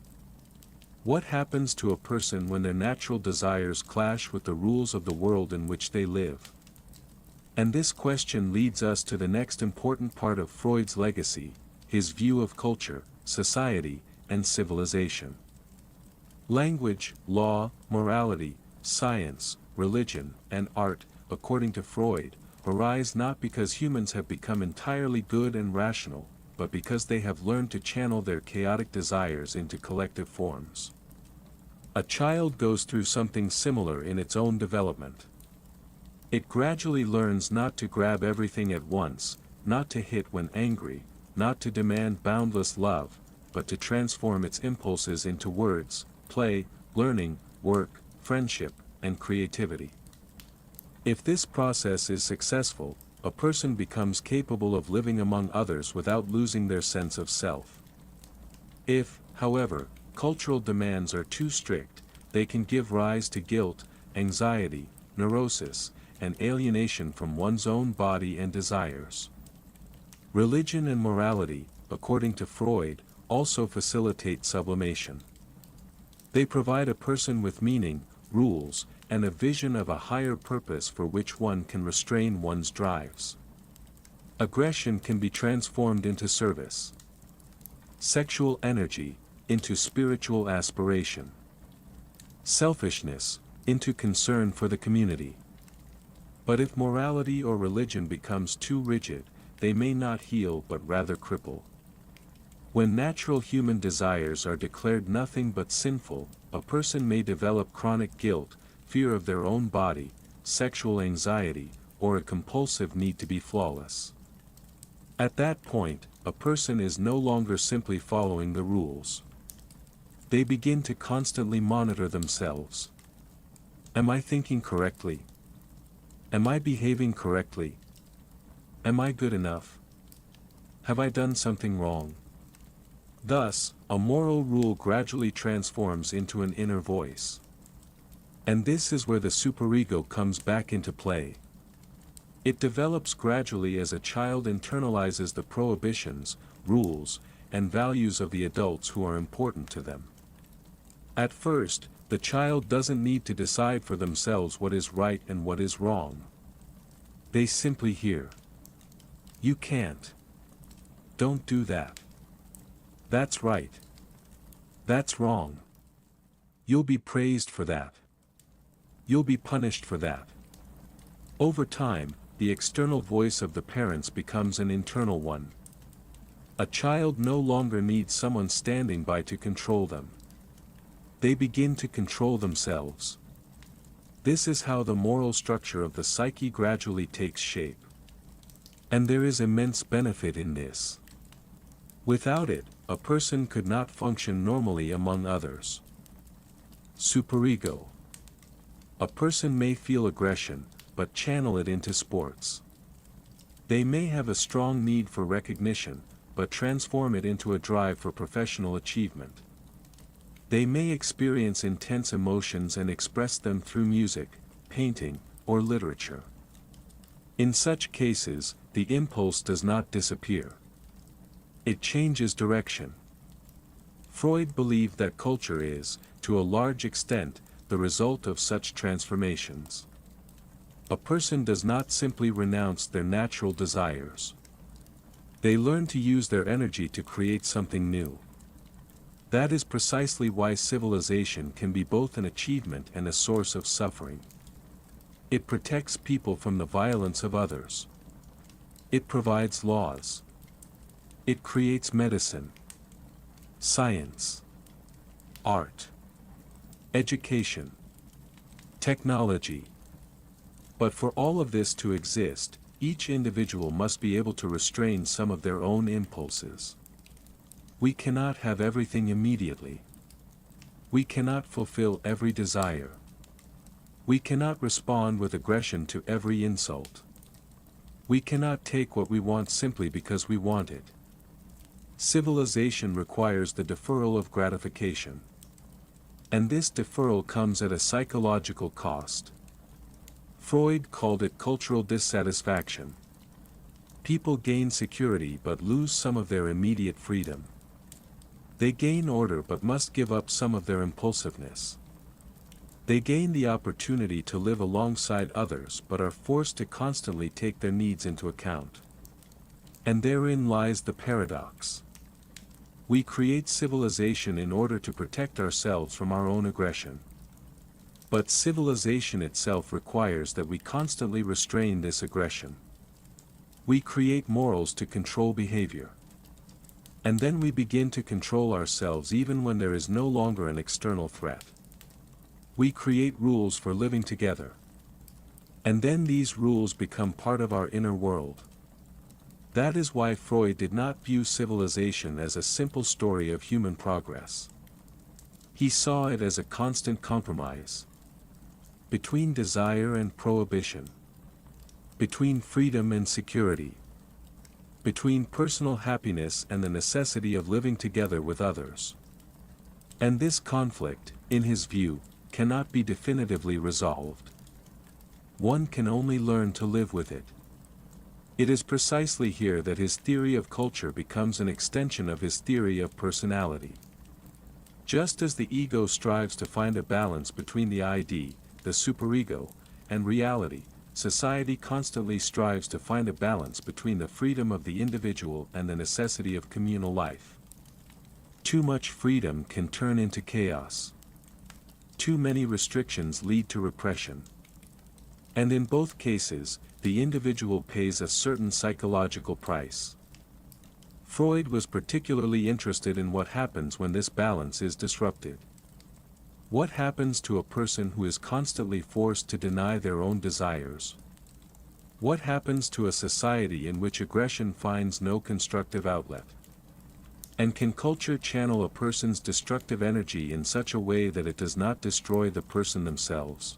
what happens to a person when their natural desires clash with the rules of the world in which they live? And this question leads us to the next important part of Freud's legacy, his view of culture, society, and civilization. Language, law, morality, science, religion, and art, according to Freud, arise not because humans have become entirely good and rational, but because they have learned to channel their chaotic desires into collective forms. A child goes through something similar in its own development. It gradually learns not to grab everything at once, not to hit when angry, not to demand boundless love, but to transform its impulses into words, play, learning, work, friendship, and creativity. If this process is successful, a person becomes capable of living among others without losing their sense of self. If, however, cultural demands are too strict, they can give rise to guilt, anxiety, neurosis, and alienation from one's own body and desires. Religion and morality, according to Freud, also facilitate sublimation. They provide a person with meaning, rules, and a vision of a higher purpose for which one can restrain one's drives. Aggression can be transformed into service. Sexual energy, into spiritual aspiration. Selfishness, into concern for the community. But if morality or religion becomes too rigid, they may not heal but rather cripple. When natural human desires are declared nothing but sinful, a person may develop chronic guilt, fear of their own body, sexual anxiety, or a compulsive need to be flawless. At that point, a person is no longer simply following the rules. They begin to constantly monitor themselves. Am I thinking correctly? Am I behaving correctly? Am I good enough? Have I done something wrong? Thus, a moral rule gradually transforms into an inner voice. And this is where the superego comes back into play. It develops gradually as a child internalizes the prohibitions, rules, and values of the adults who are important to them. At first, the child doesn't need to decide for themselves what is right and what is wrong. They simply hear. You can't. Don't do that. That's right. That's wrong. You'll be praised for that. You'll be punished for that. Over time, the external voice of the parents becomes an internal one. A child no longer needs someone standing by to control them. They begin to control themselves. This is how the moral structure of the psyche gradually takes shape. And there is immense benefit in this. Without it, a person could not function normally among others. Superego. A person may feel aggression, but channel it into sports. They may have a strong need for recognition, but transform it into a drive for professional achievement. They may experience intense emotions and express them through music, painting, or literature. In such cases, the impulse does not disappear. It changes direction. Freud believed that culture is, to a large extent, the result of such transformations. A person does not simply renounce their natural desires. They learn to use their energy to create something new. That is precisely why civilization can be both an achievement and a source of suffering. It protects people from the violence of others. It provides laws. It creates medicine, science, art, education, technology. But for all of this to exist, each individual must be able to restrain some of their own impulses. We cannot have everything immediately. We cannot fulfill every desire. We cannot respond with aggression to every insult. We cannot take what we want simply because we want it. Civilization requires the deferral of gratification. And this deferral comes at a psychological cost. Freud called it cultural dissatisfaction. People gain security but lose some of their immediate freedom. They gain order but must give up some of their impulsiveness. They gain the opportunity to live alongside others but are forced to constantly take their needs into account. And therein lies the paradox. We create civilization in order to protect ourselves from our own aggression. But civilization itself requires that we constantly restrain this aggression. We create morals to control behavior. And then we begin to control ourselves even when there is no longer an external threat. We create rules for living together. And then these rules become part of our inner world. That is why Freud did not view civilization as a simple story of human progress. He saw it as a constant compromise. Between desire and prohibition. Between freedom and security. Between personal happiness and the necessity of living together with others. And this conflict, in his view, cannot be definitively resolved. One can only learn to live with it. It is precisely here that his theory of culture becomes an extension of his theory of personality. Just as the ego strives to find a balance between the ID, the superego, and reality, society constantly strives to find a balance between the freedom of the individual and the necessity of communal life. Too much freedom can turn into chaos. Too many restrictions lead to repression. And in both cases, the individual pays a certain psychological price. Freud was particularly interested in what happens when this balance is disrupted. What happens to a person who is constantly forced to deny their own desires? What happens to a society in which aggression finds no constructive outlet? And can culture channel a person's destructive energy in such a way that it does not destroy the person themselves?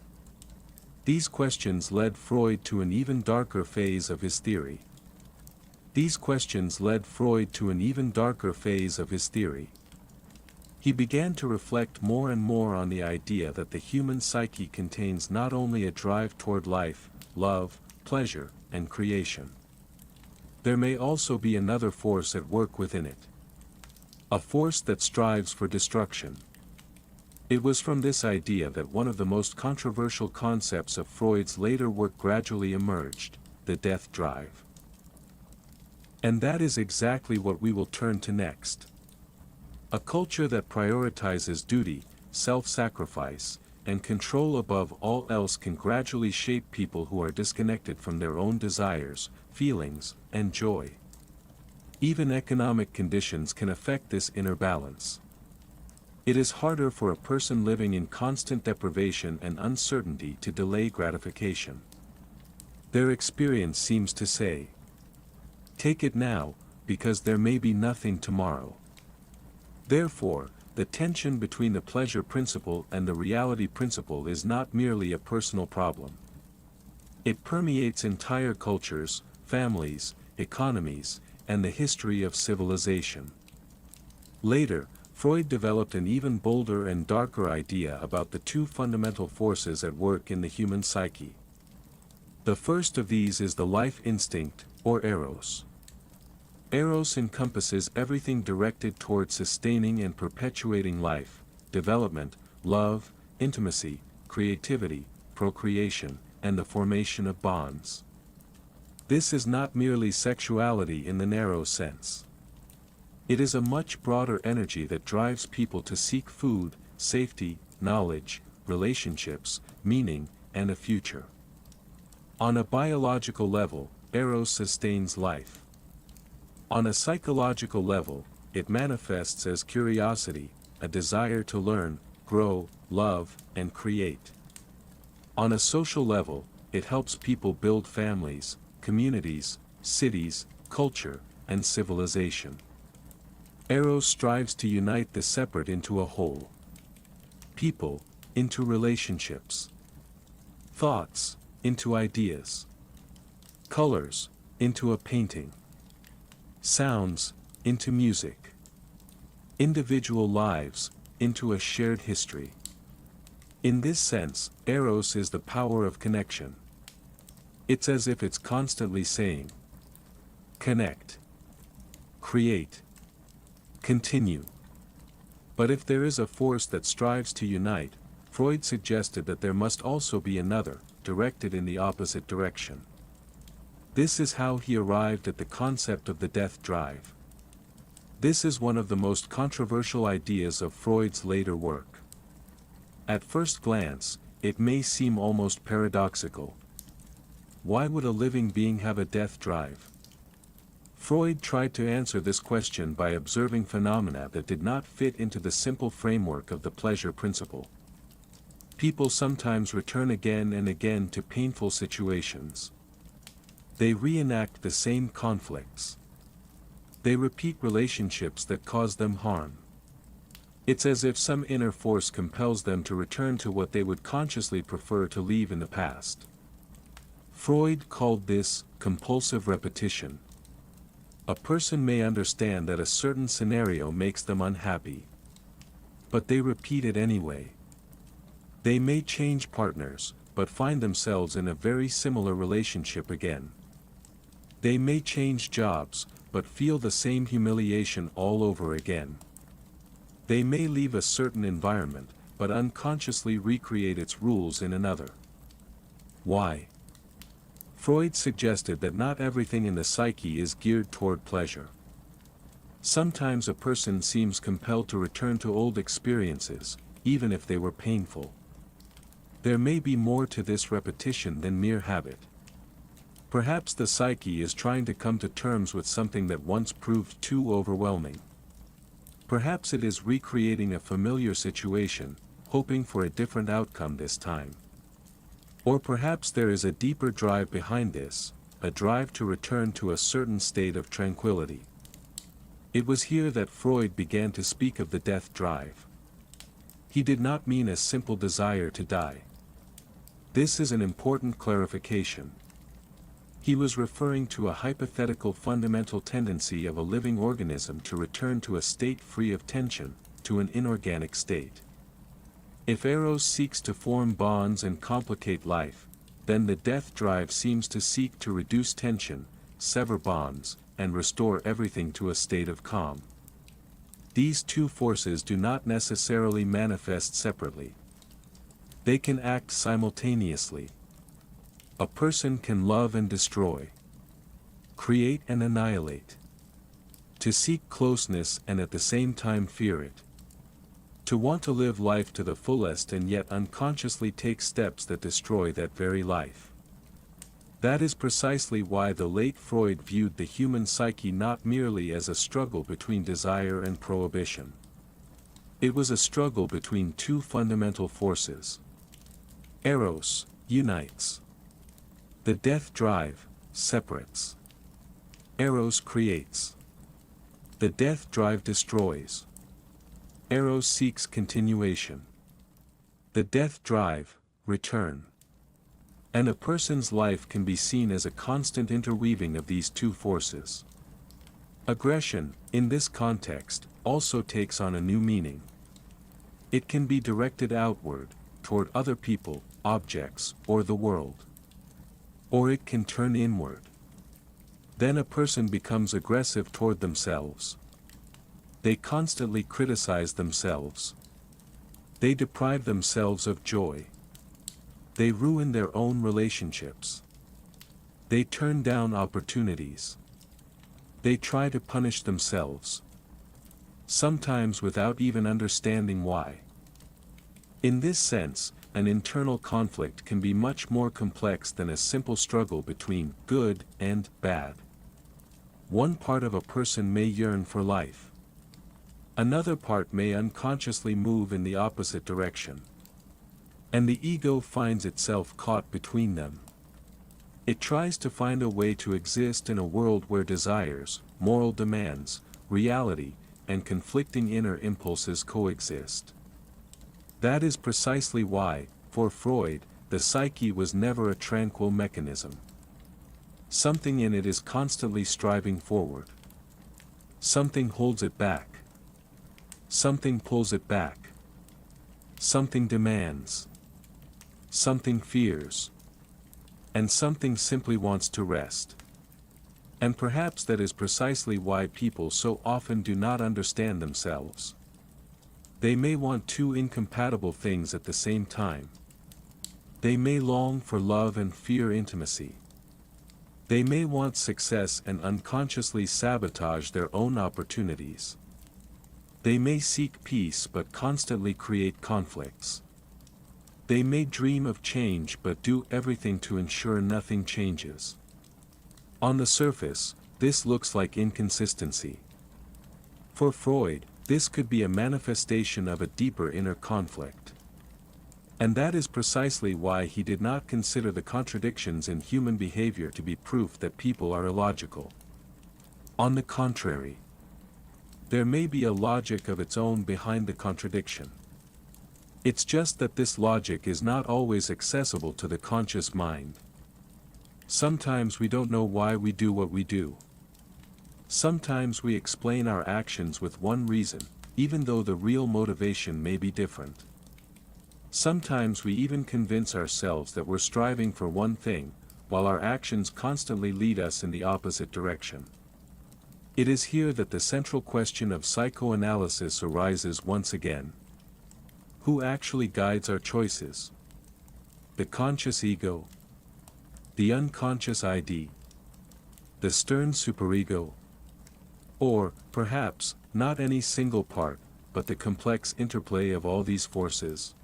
These questions led Freud to an even darker phase of his theory. He began to reflect more and more on the idea that the human psyche contains not only a drive toward life, love, pleasure, and creation. There may also be another force at work within it. A force that strives for destruction. It was from this idea that one of the most controversial concepts of Freud's later work gradually emerged, the death drive. And that is exactly what we will turn to next. A culture that prioritizes duty, self-sacrifice, and control above all else can gradually shape people who are disconnected from their own desires, feelings, and joy. Even economic conditions can affect this inner balance. It is harder for a person living in constant deprivation and uncertainty to delay gratification. Their experience seems to say, "Take it now, because there may be nothing tomorrow." Therefore, the tension between the pleasure principle and the reality principle is not merely a personal problem. It permeates entire cultures, families, economies, and the history of civilization. Later, Freud developed an even bolder and darker idea about the two fundamental forces at work in the human psyche. The first of these is the life instinct, or eros. Eros encompasses everything directed toward sustaining and perpetuating life, development, love, intimacy, creativity, procreation, and the formation of bonds. This is not merely sexuality in the narrow sense. It is a much broader energy that drives people to seek food, safety, knowledge, relationships, meaning, and a future. On a biological level, eros sustains life. On a psychological level, it manifests as curiosity, a desire to learn, grow, love, and create. On a social level, it helps people build families, communities, cities, culture, and civilization. Eros strives to unite the separate into a whole. People, into relationships. Thoughts, into ideas. Colors, into a painting. Sounds, into music. Individual lives, into a shared history. In this sense, Eros is the power of connection. It's as if it's constantly saying, connect, create, continue. But if there is a force that strives to unite, Freud suggested that there must also be another, directed in the opposite direction. This is how he arrived at the concept of the death drive. This is one of the most controversial ideas of Freud's later work. At first glance, it may seem almost paradoxical. Why would a living being have a death drive? Freud tried to answer this question by observing phenomena that did not fit into the simple framework of the pleasure principle. People sometimes return again and again to painful situations. They reenact the same conflicts. They repeat relationships that cause them harm. It's as if some inner force compels them to return to what they would consciously prefer to leave in the past. Freud called this compulsive repetition. A person may understand that a certain scenario makes them unhappy. But they repeat it anyway. They may change partners, but find themselves in a very similar relationship again. They may change jobs, but feel the same humiliation all over again. They may leave a certain environment, but unconsciously recreate its rules in another. Why? Freud suggested that not everything in the psyche is geared toward pleasure. Sometimes a person seems compelled to return to old experiences, even if they were painful. There may be more to this repetition than mere habit. Perhaps the psyche is trying to come to terms with something that once proved too overwhelming. Perhaps it is recreating a familiar situation, hoping for a different outcome this time. Or perhaps there is a deeper drive behind this, a drive to return to a certain state of tranquility. It was here that Freud began to speak of the death drive. He did not mean a simple desire to die. This is an important clarification. He was referring to a hypothetical fundamental tendency of a living organism to return to a state free of tension, to an inorganic state. If Eros seeks to form bonds and complicate life, then the death drive seems to seek to reduce tension, sever bonds, and restore everything to a state of calm. These two forces do not necessarily manifest separately. They can act simultaneously. A person can love and destroy, create and annihilate, to seek closeness and at the same time fear it, to want to live life to the fullest and yet unconsciously take steps that destroy that very life. That is precisely why the late Freud viewed the human psyche not merely as a struggle between desire and prohibition. It was a struggle between two fundamental forces. Eros unites. The death drive separates. Eros creates. The death drive destroys. Eros seeks continuation. The death drive, return. And a person's life can be seen as a constant interweaving of these two forces. Aggression, in this context, also takes on a new meaning. It can be directed outward, toward other people, objects, or the world. Or it can turn inward. Then a person becomes aggressive toward themselves. They constantly criticize themselves. They deprive themselves of joy. They ruin their own relationships. They turn down opportunities. They try to punish themselves. Sometimes without even understanding why. In this sense, an internal conflict can be much more complex than a simple struggle between good and bad. One part of a person may yearn for life. Another part may unconsciously move in the opposite direction. And the ego finds itself caught between them. It tries to find a way to exist in a world where desires, moral demands, reality, and conflicting inner impulses coexist. That is precisely why, for Freud, the psyche was never a tranquil mechanism. Something in it is constantly striving forward. Something holds it back. Something pulls it back. Something demands. Something fears. And something simply wants to rest. And perhaps that is precisely why people so often do not understand themselves. They may want two incompatible things at the same time. They may long for love and fear intimacy. They may want success and unconsciously sabotage their own opportunities. They may seek peace but constantly create conflicts. They may dream of change but do everything to ensure nothing changes. On the surface, this looks like inconsistency. For Freud, this could be a manifestation of a deeper inner conflict. And that is precisely why he did not consider the contradictions in human behavior to be proof that people are illogical. On the contrary, there may be a logic of its own behind the contradiction. It's just that this logic is not always accessible to the conscious mind. Sometimes we don't know why we do what we do. Sometimes we explain our actions with one reason, even though the real motivation may be different. Sometimes we even convince ourselves that we're striving for one thing, while our actions constantly lead us in the opposite direction. It is here that the central question of psychoanalysis arises once again. Who actually guides our choices? The conscious ego? The unconscious ID? The stern superego? Or, perhaps, not any single part, but the complex interplay of all these forces?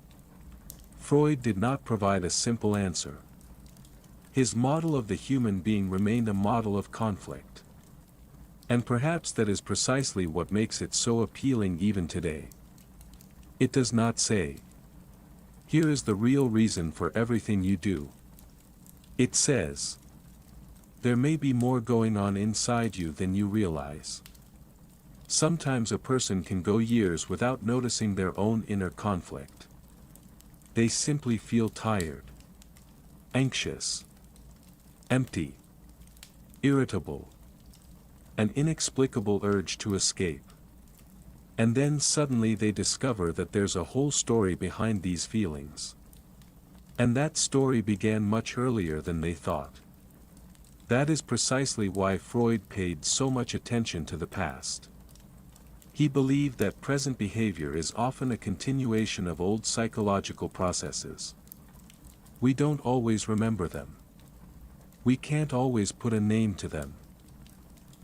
Freud did not provide a simple answer. His model of the human being remained a model of conflict. And perhaps that is precisely what makes it so appealing even today. It does not say, "Here is the real reason for everything you do." It says, "There may be more going on inside you than you realize." Sometimes a person can go years without noticing their own inner conflict. They simply feel tired, anxious, empty, irritable, an inexplicable urge to escape. And then suddenly they discover that there's a whole story behind these feelings. And that story began much earlier than they thought. That is precisely why Freud paid so much attention to the past. He believed that present behavior is often a continuation of old psychological processes. We don't always remember them. We can't always put a name to them.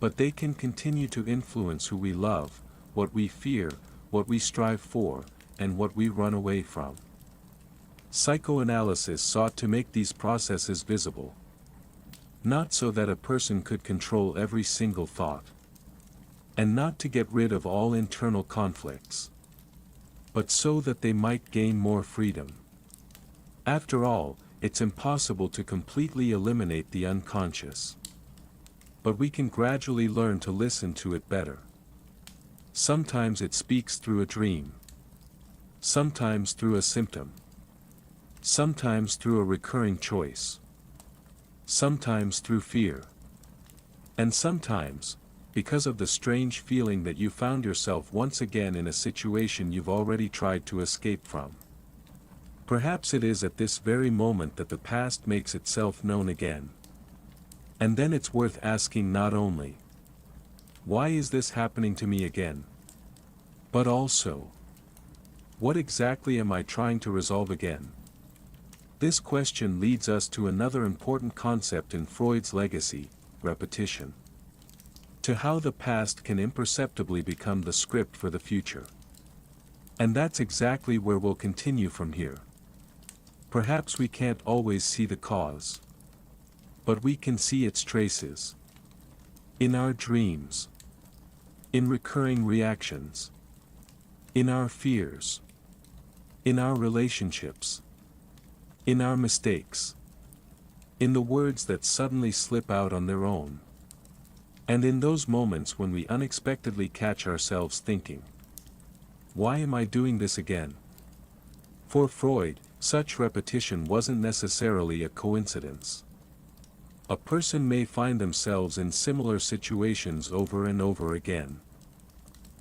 But they can continue to influence who we love, what we fear, what we strive for, and what we run away from. Psychoanalysis sought to make these processes visible. Not so that a person could control every single thought. And not to get rid of all internal conflicts. But so that they might gain more freedom. After all, it's impossible to completely eliminate the unconscious. But we can gradually learn to listen to it better. Sometimes it speaks through a dream. Sometimes through a symptom. Sometimes through a recurring choice. Sometimes through fear. And sometimes, because of the strange feeling that you found yourself once again in a situation you've already tried to escape from. Perhaps it is at this very moment that the past makes itself known again. And then it's worth asking not only, "Why is this happening to me again?" but also, "What exactly am I trying to resolve again?" This question leads us to another important concept in Freud's legacy, repetition. To how the past can imperceptibly become the script for the future. And that's exactly where we'll continue from here. Perhaps we can't always see the cause. But we can see its traces. In our dreams. In recurring reactions. In our fears. In our relationships. In our mistakes. In the words that suddenly slip out on their own. And in those moments when we unexpectedly catch ourselves thinking, why am I doing this again? For Freud, such repetition wasn't necessarily a coincidence. A person may find themselves in similar situations over and over again.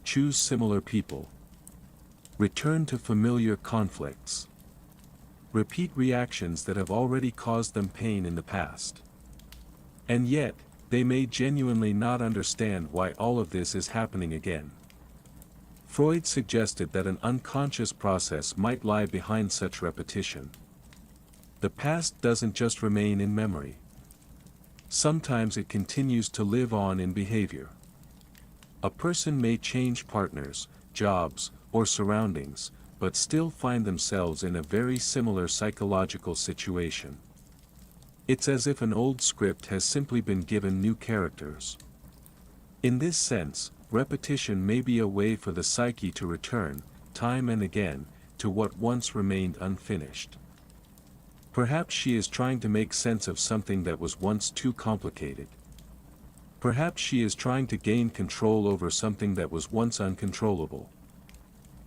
Choose similar people. Return to familiar conflicts. Repeat reactions that have already caused them pain in the past. And yet, they may genuinely not understand why all of this is happening again. Freud suggested that an unconscious process might lie behind such repetition. The past doesn't just remain in memory. Sometimes it continues to live on in behavior. A person may change partners, jobs, or surroundings, but still find themselves in a very similar psychological situation. It's as if an old script has simply been given new characters. In this sense, repetition may be a way for the psyche to return, time and again, to what once remained unfinished. Perhaps she is trying to make sense of something that was once too complicated. Perhaps she is trying to gain control over something that was once uncontrollable.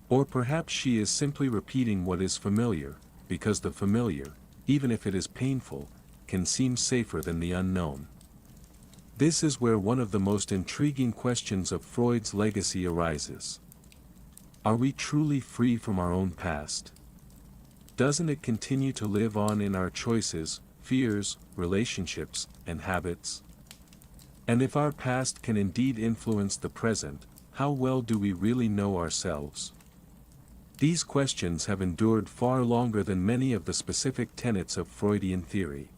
Or perhaps she is simply repeating what is familiar, because the familiar, even if it is painful, can seem safer than the unknown. This is where one of the most intriguing questions of Freud's legacy arises. Are we truly free from our own past? Doesn't it continue to live on in our choices, fears, relationships, and habits? And if our past can indeed influence the present, how well do we really know ourselves? These questions have endured far longer than many of the specific tenets of Freudian theory.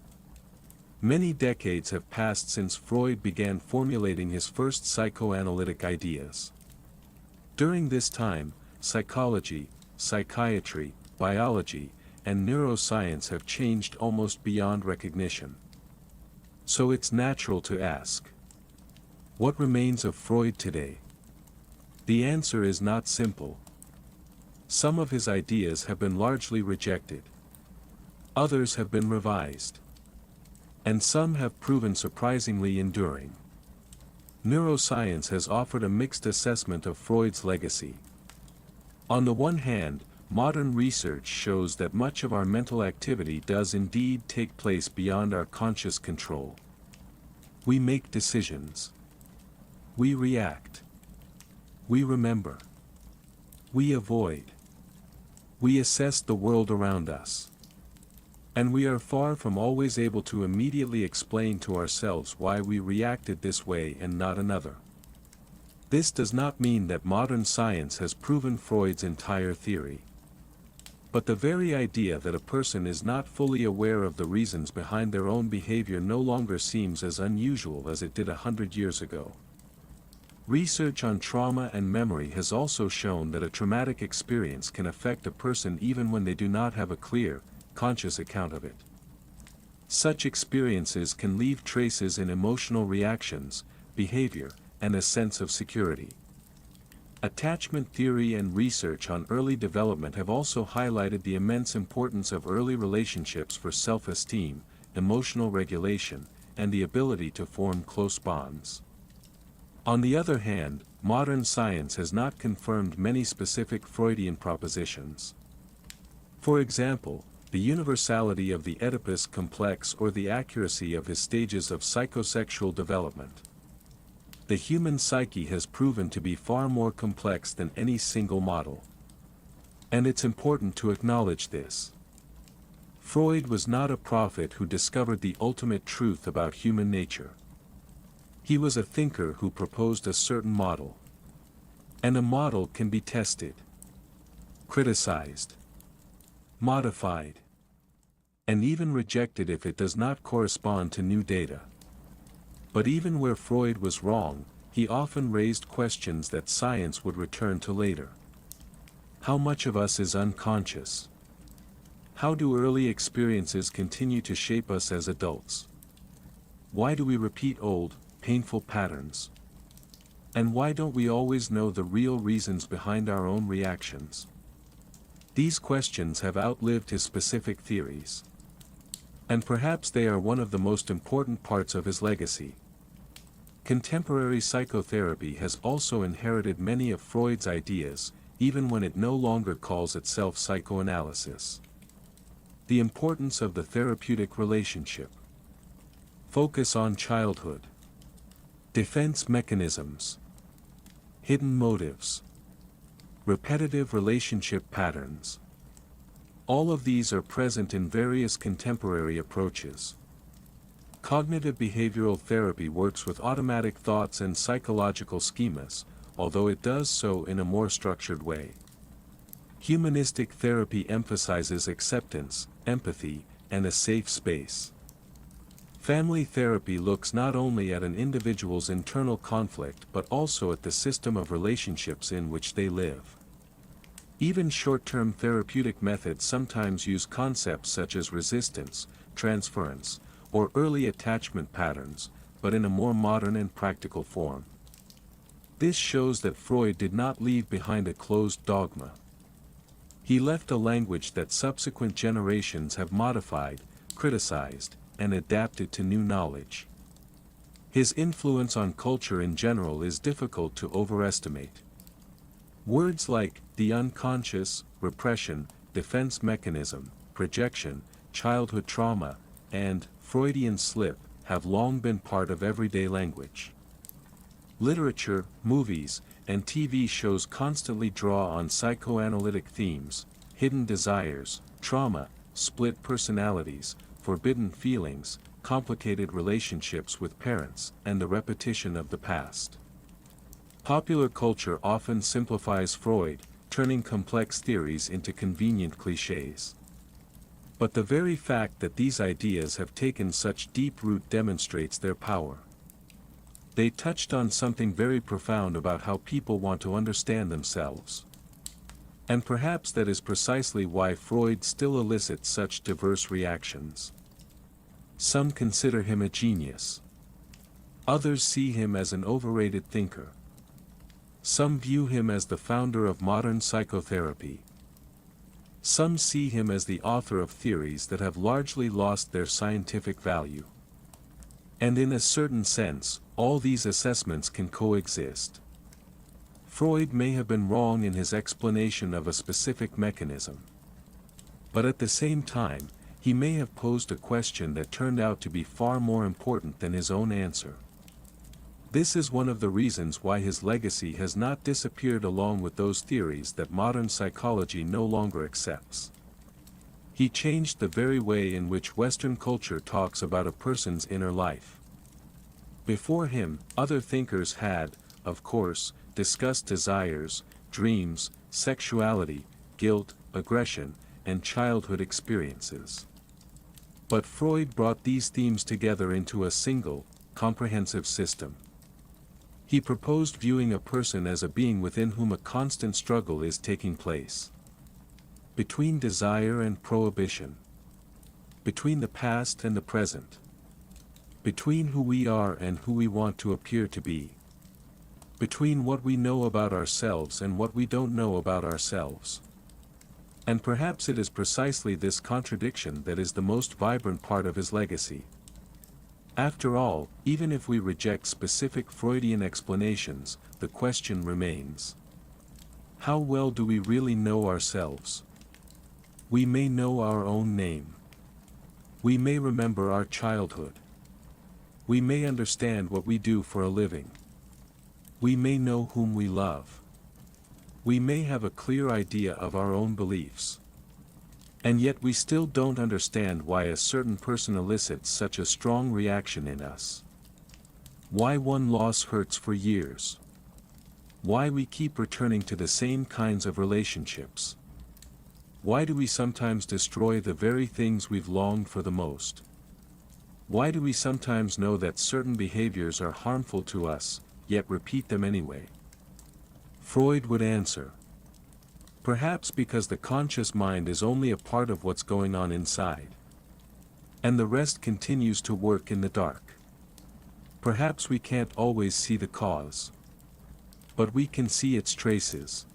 Many decades have passed since Freud began formulating his first psychoanalytic ideas. During this time, psychology, psychiatry, biology, and neuroscience have changed almost beyond recognition. So it's natural to ask, what remains of Freud today? The answer is not simple. Some of his ideas have been largely rejected. Others have been revised. And some have proven surprisingly enduring. Neuroscience has offered a mixed assessment of Freud's legacy. On the one hand, modern research shows that much of our mental activity does indeed take place beyond our conscious control. We make decisions. We react. We remember. We avoid. We assess the world around us. And we are far from always able to immediately explain to ourselves why we reacted this way and not another. This does not mean that modern science has proven Freud's entire theory. But the very idea that a person is not fully aware of the reasons behind their own behavior no longer seems as unusual as it did 100 years ago. Research on trauma and memory has also shown that a traumatic experience can affect a person even when they do not have a clear, conscious account of it. Such experiences can leave traces in emotional reactions, behavior, and a sense of security. Attachment theory and research on early development have also highlighted the immense importance of early relationships for self-esteem, emotional regulation, and the ability to form close bonds. On the other hand, modern science has not confirmed many specific Freudian propositions. For example, the universality of the Oedipus complex or the accuracy of his stages of psychosexual development. The human psyche has proven to be far more complex than any single model. And it's important to acknowledge this. Freud was not a prophet who discovered the ultimate truth about human nature. He was a thinker who proposed a certain model. And a model can be tested, criticized, modified, and even rejected if it does not correspond to new data. But even where Freud was wrong, he often raised questions that science would return to later. How much of us is unconscious? How do early experiences continue to shape us as adults? Why do we repeat old, painful patterns? And why don't we always know the real reasons behind our own reactions? These questions have outlived his specific theories. And perhaps they are one of the most important parts of his legacy. Contemporary psychotherapy has also inherited many of Freud's ideas, even when it no longer calls itself psychoanalysis. The importance of the therapeutic relationship. Focus on childhood. Defense mechanisms. Hidden motives. Repetitive relationship patterns. All of these are present in various contemporary approaches. Cognitive behavioral therapy works with automatic thoughts and psychological schemas, although it does so in a more structured way. Humanistic therapy emphasizes acceptance, empathy, and a safe space. Family therapy looks not only at an individual's internal conflict but also at the system of relationships in which they live. Even short-term therapeutic methods sometimes use concepts such as resistance, transference, or early attachment patterns, but in a more modern and practical form. This shows that Freud did not leave behind a closed dogma. He left a language that subsequent generations have modified, criticized, and adapted to new knowledge. His influence on culture in general is difficult to overestimate. Words like the unconscious, repression, defense mechanism, projection, childhood trauma, and Freudian slip have long been part of everyday language. Literature, movies, and TV shows constantly draw on psychoanalytic themes, hidden desires, trauma, split personalities, forbidden feelings, complicated relationships with parents, and the repetition of the past. Popular culture often simplifies Freud, turning complex theories into convenient clichés. But the very fact that these ideas have taken such deep root demonstrates their power. They touched on something very profound about how people want to understand themselves. And perhaps that is precisely why Freud still elicits such diverse reactions. Some consider him a genius. Others see him as an overrated thinker. Some view him as the founder of modern psychotherapy. Some see him as the author of theories that have largely lost their scientific value. And in a certain sense, all these assessments can coexist. Freud may have been wrong in his explanation of a specific mechanism. But at the same time, he may have posed a question that turned out to be far more important than his own answer. This is one of the reasons why his legacy has not disappeared along with those theories that modern psychology no longer accepts. He changed the very way in which Western culture talks about a person's inner life. Before him, other thinkers had, of course, discussed desires, dreams, sexuality, guilt, aggression, and childhood experiences. But Freud brought these themes together into a single, comprehensive system. He proposed viewing a person as a being within whom a constant struggle is taking place. Between desire and prohibition. Between the past and the present. Between who we are and who we want to appear to be. Between what we know about ourselves and what we don't know about ourselves. And perhaps it is precisely this contradiction that is the most vibrant part of his legacy. After all, even if we reject specific Freudian explanations, the question remains. How well do we really know ourselves? We may know our own name. We may remember our childhood. We may understand what we do for a living. We may know whom we love. We may have a clear idea of our own beliefs. And yet we still don't understand why a certain person elicits such a strong reaction in us. Why one loss hurts for years. Why we keep returning to the same kinds of relationships. Why do we sometimes destroy the very things we've longed for the most? Why do we sometimes know that certain behaviors are harmful to us, yet repeat them anyway? Freud would answer. Perhaps because the conscious mind is only a part of what's going on inside. And the rest continues to work in the dark. Perhaps we can't always see the cause. but we can see its traces.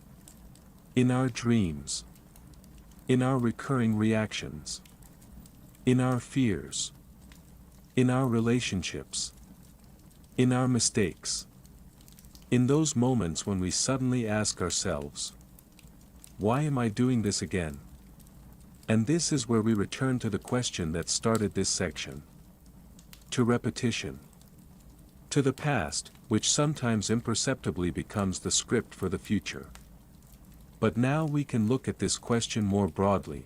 In our dreams. In our recurring reactions. In our fears. In our relationships. In our mistakes. In those moments when we suddenly ask ourselves, why am I doing this again? And this is where we return to the question that started this section. To repetition. To the past, which sometimes imperceptibly becomes the script for the future. But now we can look at this question more broadly.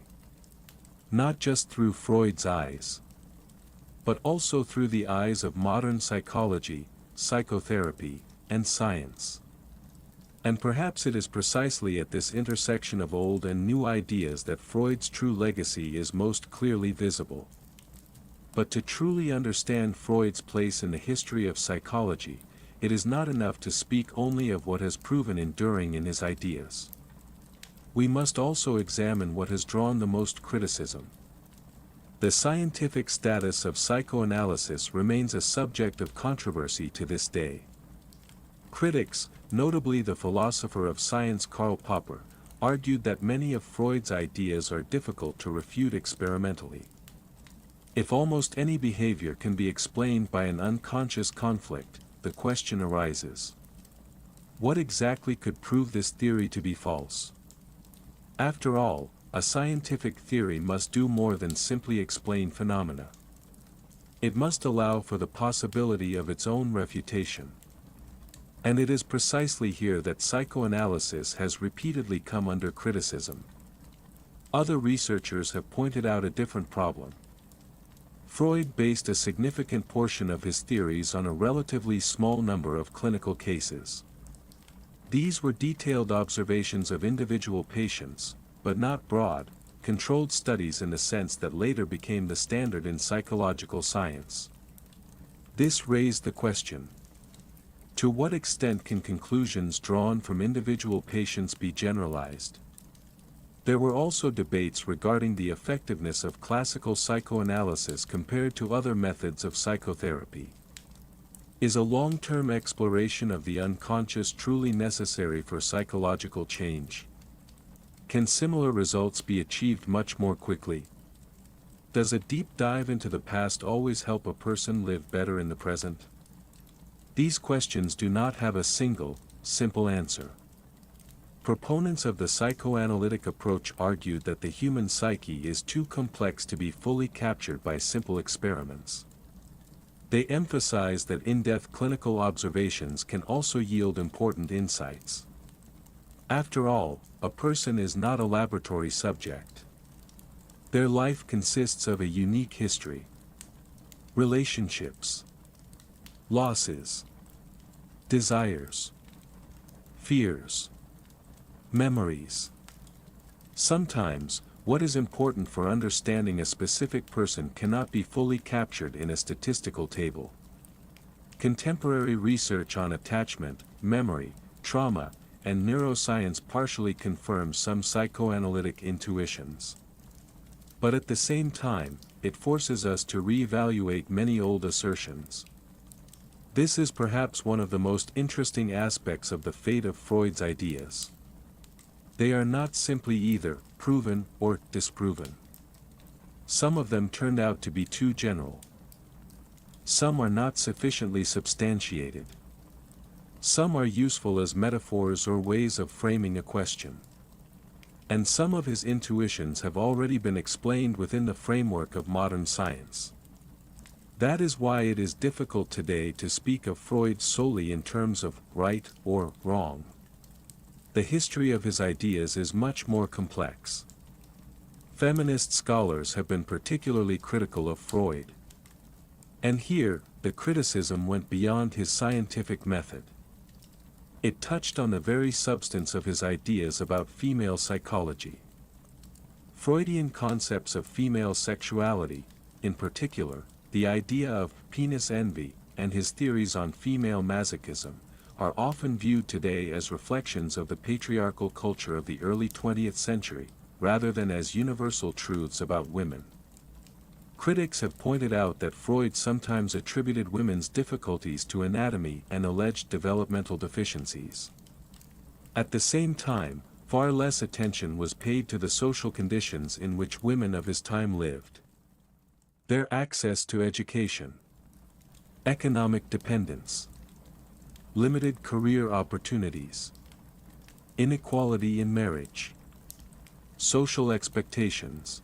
Not just through Freud's eyes, but also through the eyes of modern psychology, psychotherapy, and science. And perhaps it is precisely at this intersection of old and new ideas that Freud's true legacy is most clearly visible. But to truly understand Freud's place in the history of psychology, it is not enough to speak only of what has proven enduring in his ideas. We must also examine what has drawn the most criticism. The scientific status of psychoanalysis remains a subject of controversy to this day. Critics, notably the philosopher of science Karl Popper, argued that many of Freud's ideas are difficult to refute experimentally. If almost any behavior can be explained by an unconscious conflict, the question arises: what exactly could prove this theory to be false? After all, a scientific theory must do more than simply explain phenomena. It must allow for the possibility of its own refutation. And it is precisely here that psychoanalysis has repeatedly come under criticism. Other researchers have pointed out a different problem. Freud based a significant portion of his theories on a relatively small number of clinical cases. These were detailed observations of individual patients, but not broad, controlled studies in the sense that later became the standard in psychological science. This raised the question: to what extent can conclusions drawn from individual patients be generalized? There were also debates regarding the effectiveness of classical psychoanalysis compared to other methods of psychotherapy. Is a long-term exploration of the unconscious truly necessary for psychological change? Can similar results be achieved much more quickly? Does a deep dive into the past always help a person live better in the present? These questions do not have a single, simple answer. Proponents of the psychoanalytic approach argued that the human psyche is too complex to be fully captured by simple experiments. They emphasized that in-depth clinical observations can also yield important insights. After all, a person is not a laboratory subject. Their life consists of a unique history. Relationships. Losses. Desires. Fears. Memories. Sometimes, what is important for understanding a specific person cannot be fully captured in a statistical table. Contemporary research on attachment, memory, trauma, and neuroscience partially confirms some psychoanalytic intuitions. But at the same time, it forces us to re-evaluate many old assertions. This is perhaps one of the most interesting aspects of the fate of Freud's ideas. They are not simply either proven or disproven. Some of them turned out to be too general. Some are not sufficiently substantiated. Some are useful as metaphors or ways of framing a question. And some of his intuitions have already been explained within the framework of modern science. That is why it is difficult today to speak of Freud solely in terms of right or wrong. The history of his ideas is much more complex. Feminist scholars have been particularly critical of Freud. And here, the criticism went beyond his scientific method. It touched on the very substance of his ideas about female psychology. Freudian concepts of female sexuality, in particular, the idea of penis envy, and his theories on female masochism, are often viewed today as reflections of the patriarchal culture of the early 20th century, rather than as universal truths about women. Critics have pointed out that Freud sometimes attributed women's difficulties to anatomy and alleged developmental deficiencies. At the same time, far less attention was paid to the social conditions in which women of his time lived. Their access to education, economic dependence, limited career opportunities, inequality in marriage, social expectations,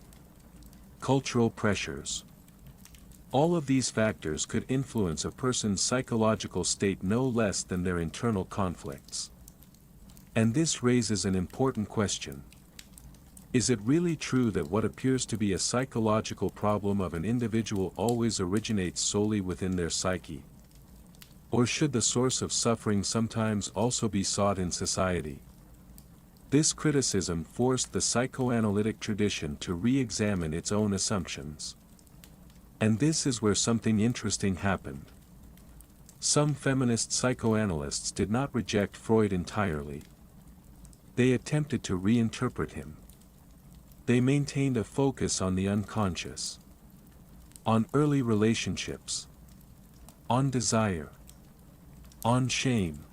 cultural pressures. All of these factors could influence a person's psychological state no less than their internal conflicts. And this raises an important question. Is it really true that what appears to be a psychological problem of an individual always originates solely within their psyche? Or should the source of suffering sometimes also be sought in society? This criticism forced the psychoanalytic tradition to re-examine its own assumptions. And this is where something interesting happened. Some feminist psychoanalysts did not reject Freud entirely. They attempted to reinterpret him. They maintained a focus on the unconscious, on early relationships, on desire, on shame,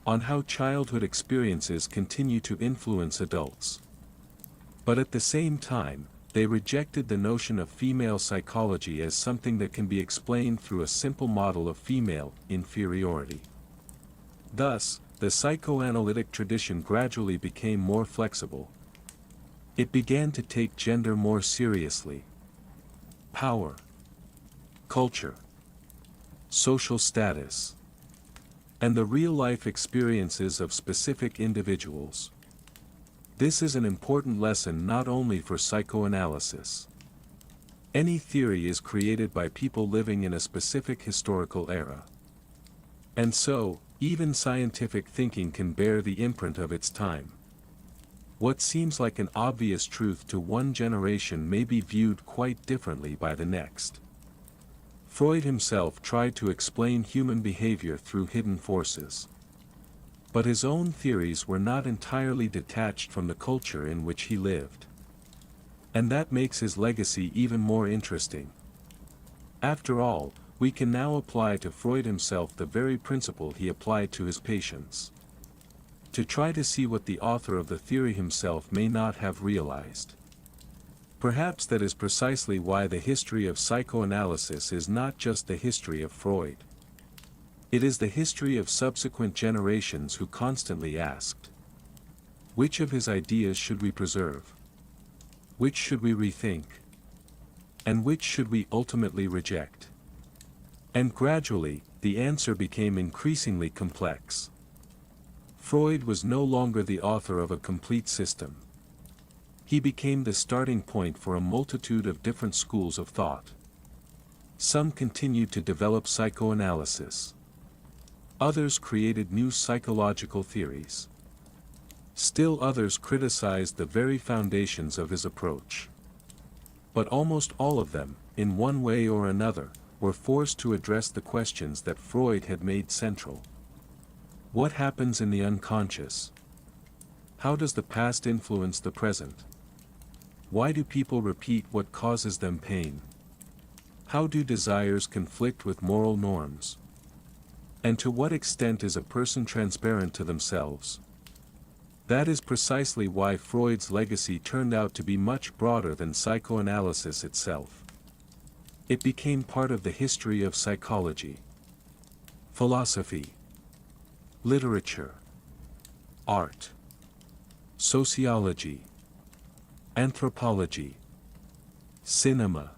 on how childhood experiences continue to influence adults. But at the same time, they rejected the notion of female psychology as something that can be explained through a simple model of female inferiority. Thus, the psychoanalytic tradition gradually became more flexible. It began to take gender more seriously. Power, culture, social status, and the real-life experiences of specific individuals. This is an important lesson not only for psychoanalysis. Any theory is created by people living in a specific historical era. And so, even scientific thinking can bear the imprint of its time. What seems like an obvious truth to one generation may be viewed quite differently by the next. Freud himself tried to explain human behavior through hidden forces. But his own theories were not entirely detached from the culture in which he lived. And that makes his legacy even more interesting. After all, we can now apply to Freud himself the very principle he applied to his patients. To try to see what the author of the theory himself may not have realized. Perhaps that is precisely why the history of psychoanalysis is not just the history of Freud. It is the history of subsequent generations who constantly asked, which of his ideas should we preserve? Which should we rethink? And which should we ultimately reject? And gradually, the answer became increasingly complex. Freud was no longer the author of a complete system. He became the starting point for a multitude of different schools of thought. Some continued to develop psychoanalysis. Others created new psychological theories. Still others criticized the very foundations of his approach. But almost all of them, in one way or another, were forced to address the questions that Freud had made central. What happens in the unconscious? How does the past influence the present? Why do people repeat what causes them pain? How do desires conflict with moral norms? And to what extent is a person transparent to themselves? That is precisely why Freud's legacy turned out to be much broader than psychoanalysis itself. It became part of the history of psychology, philosophy, literature, art, sociology, anthropology, cinema,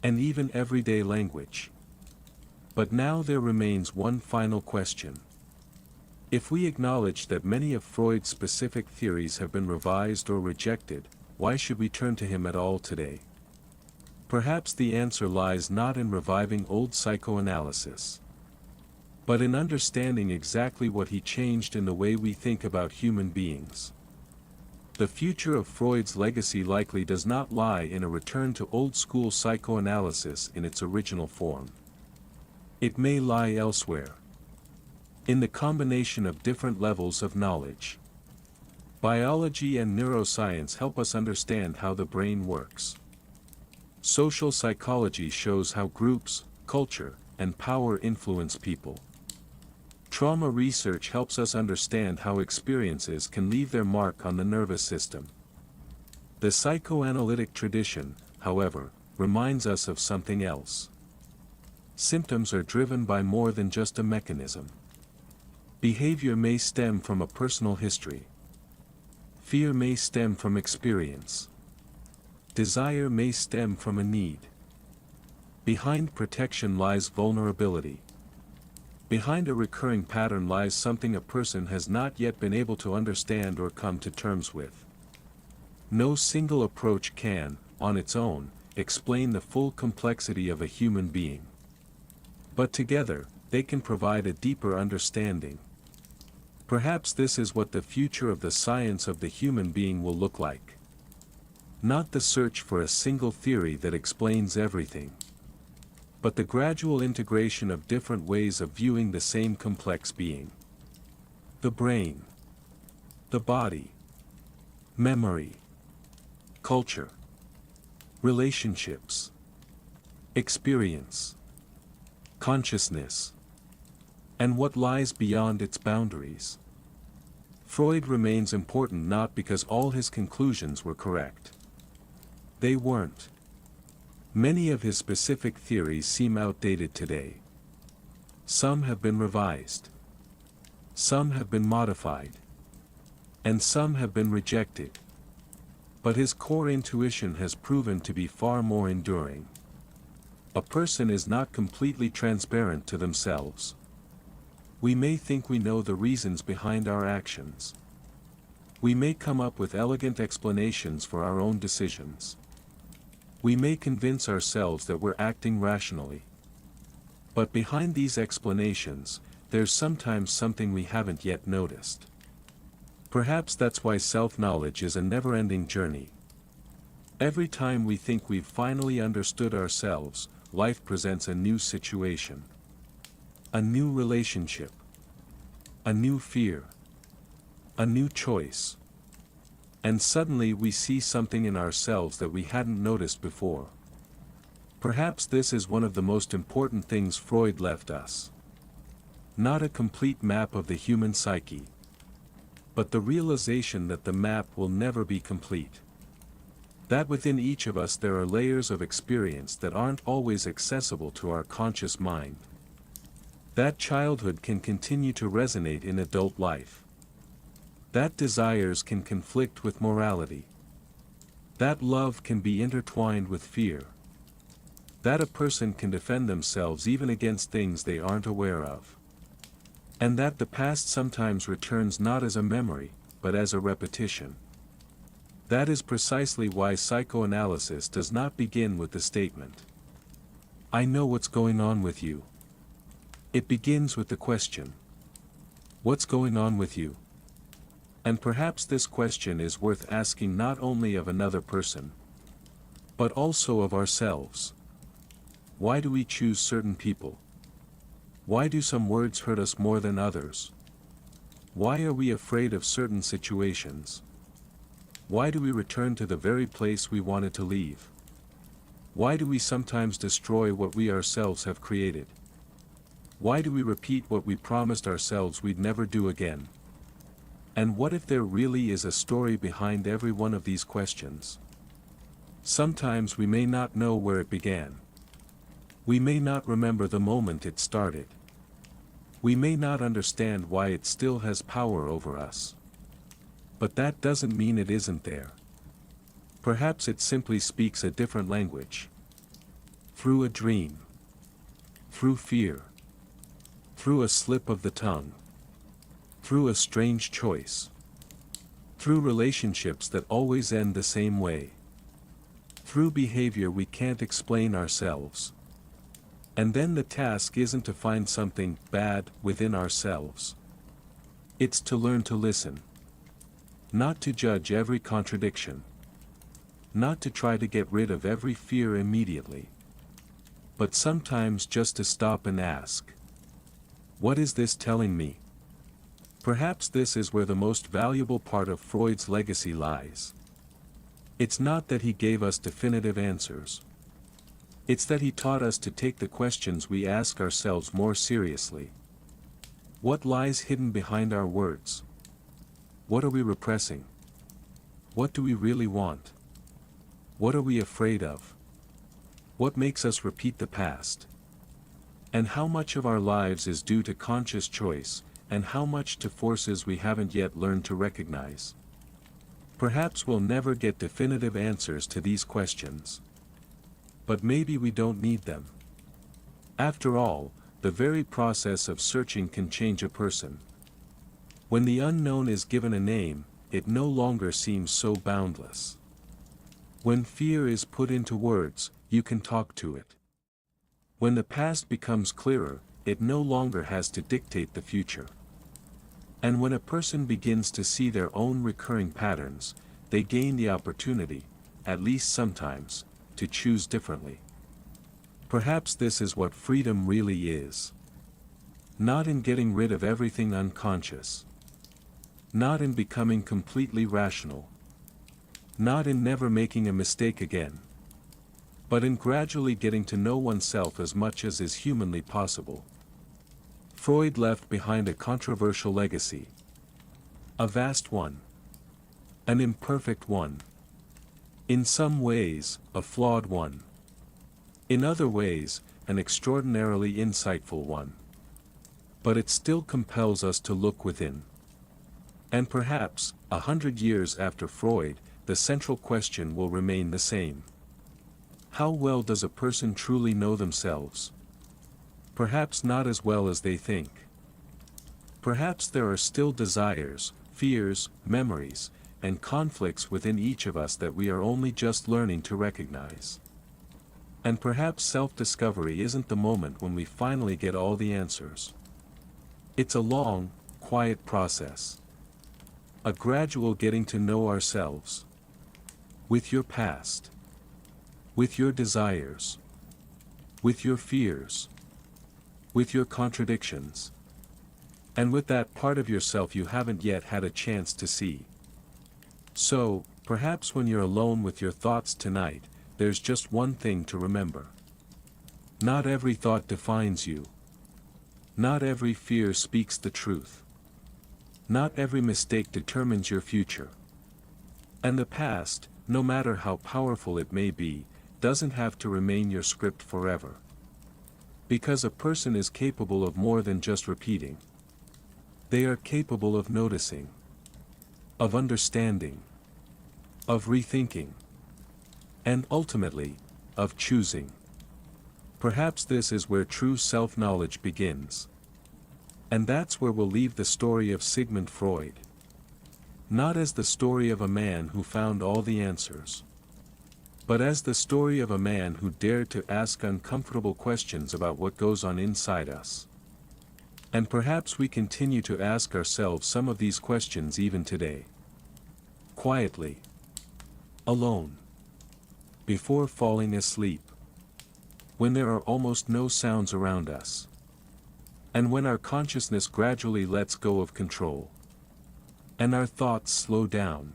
and even everyday language. But now there remains one final question. If we acknowledge that many of Freud's specific theories have been revised or rejected, why should we turn to him at all today? Perhaps the answer lies not in reviving old psychoanalysis, but in understanding exactly what he changed in the way we think about human beings. The future of Freud's legacy likely does not lie in a return to old-school psychoanalysis in its original form. It may lie elsewhere. In the combination of different levels of knowledge. Biology and neuroscience help us understand how the brain works. Social psychology shows how groups, culture, and power influence people. Trauma research helps us understand how experiences can leave their mark on the nervous system. The psychoanalytic tradition, however, reminds us of something else. Symptoms are driven by more than just a mechanism. Behavior may stem from a personal history. Fear may stem from experience. Desire may stem from a need. Behind protection lies vulnerability. Behind a recurring pattern lies something a person has not yet been able to understand or come to terms with. No single approach can, on its own, explain the full complexity of a human being. But together, they can provide a deeper understanding. Perhaps this is what the future of the science of the human being will look like. Not the search for a single theory that explains everything, but the gradual integration of different ways of viewing the same complex being. The brain, the body, memory, culture, relationships, experience, consciousness, and what lies beyond its boundaries. Freud remains important not because all his conclusions were correct. They weren't. Many of his specific theories seem outdated today. Some have been revised. Some have been modified. And some have been rejected. But his core intuition has proven to be far more enduring. A person is not completely transparent to themselves. We may think we know the reasons behind our actions. We may come up with elegant explanations for our own decisions. We may convince ourselves that we're acting rationally. But behind these explanations, there's sometimes something we haven't yet noticed. Perhaps that's why self-knowledge is a never-ending journey. Every time we think we've finally understood ourselves, life presents a new situation. A new relationship. A new fear. A new choice. And suddenly we see something in ourselves that we hadn't noticed before. Perhaps this is one of the most important things Freud left us. Not a complete map of the human psyche, but the realization that the map will never be complete. That within each of us there are layers of experience that aren't always accessible to our conscious mind. That childhood can continue to resonate in adult life. That desires can conflict with morality. That love can be intertwined with fear. That a person can defend themselves even against things they aren't aware of. And that the past sometimes returns not as a memory, but as a repetition. That is precisely why psychoanalysis does not begin with the statement, "I know what's going on with you." It begins with the question, "What's going on with you?" And perhaps this question is worth asking not only of another person, but also of ourselves. Why do we choose certain people? Why do some words hurt us more than others? Why are we afraid of certain situations? Why do we return to the very place we wanted to leave? Why do we sometimes destroy what we ourselves have created? Why do we repeat what we promised ourselves we'd never do again? And what if there really is a story behind every one of these questions? Sometimes we may not know where it began. We may not remember the moment it started. We may not understand why it still has power over us. But that doesn't mean it isn't there. Perhaps it simply speaks a different language. Through a dream. Through fear. Through a slip of the tongue. Through a strange choice. Through relationships that always end the same way. Through behavior we can't explain ourselves. And then the task isn't to find something bad within ourselves. It's to learn to listen. Not to judge every contradiction. Not to try to get rid of every fear immediately. But sometimes just to stop and ask, what is this telling me? Perhaps this is where the most valuable part of Freud's legacy lies. It's not that he gave us definitive answers. It's that he taught us to take the questions we ask ourselves more seriously. What lies hidden behind our words? What are we repressing? What do we really want? What are we afraid of? What makes us repeat the past? And how much of our lives is due to conscious choice, and how much to forces we haven't yet learned to recognize? Perhaps we'll never get definitive answers to these questions. But maybe we don't need them. After all, the very process of searching can change a person. When the unknown is given a name, it no longer seems so boundless. When fear is put into words, you can talk to it. When the past becomes clearer, it no longer has to dictate the future. And when a person begins to see their own recurring patterns, they gain the opportunity, at least sometimes, to choose differently. Perhaps this is what freedom really is. Not in getting rid of everything unconscious. Not in becoming completely rational. Not in never making a mistake again. But in gradually getting to know oneself as much as is humanly possible. Freud left behind a controversial legacy. A vast one. An imperfect one. In some ways, a flawed one. In other ways, an extraordinarily insightful one. But it still compels us to look within. And perhaps, 100 years after Freud, the central question will remain the same. How well does a person truly know themselves? Perhaps not as well as they think. Perhaps there are still desires, fears, memories, and conflicts within each of us that we are only just learning to recognize. And perhaps self-discovery isn't the moment when we finally get all the answers. It's a long, quiet process. A gradual getting to know ourselves. With your past. With your desires. With your fears. With your contradictions. And with that part of yourself you haven't yet had a chance to see. So, perhaps when you're alone with your thoughts tonight, there's just one thing to remember. Not every thought defines you. Not every fear speaks the truth. Not every mistake determines your future. And the past, no matter how powerful it may be, doesn't have to remain your script forever. Because a person is capable of more than just repeating. They are capable of noticing. Of understanding. Of rethinking. And ultimately, of choosing. Perhaps this is where true self-knowledge begins. And that's where we'll leave the story of Sigmund Freud. Not as the story of a man who found all the answers. But as the story of a man who dared to ask uncomfortable questions about what goes on inside us. And perhaps we continue to ask ourselves some of these questions even today. Quietly. Alone. Before falling asleep. When there are almost no sounds around us. And when our consciousness gradually lets go of control. And our thoughts slow down.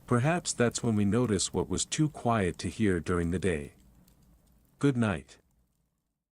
Perhaps that's when we notice what was too quiet to hear during the day. Good night.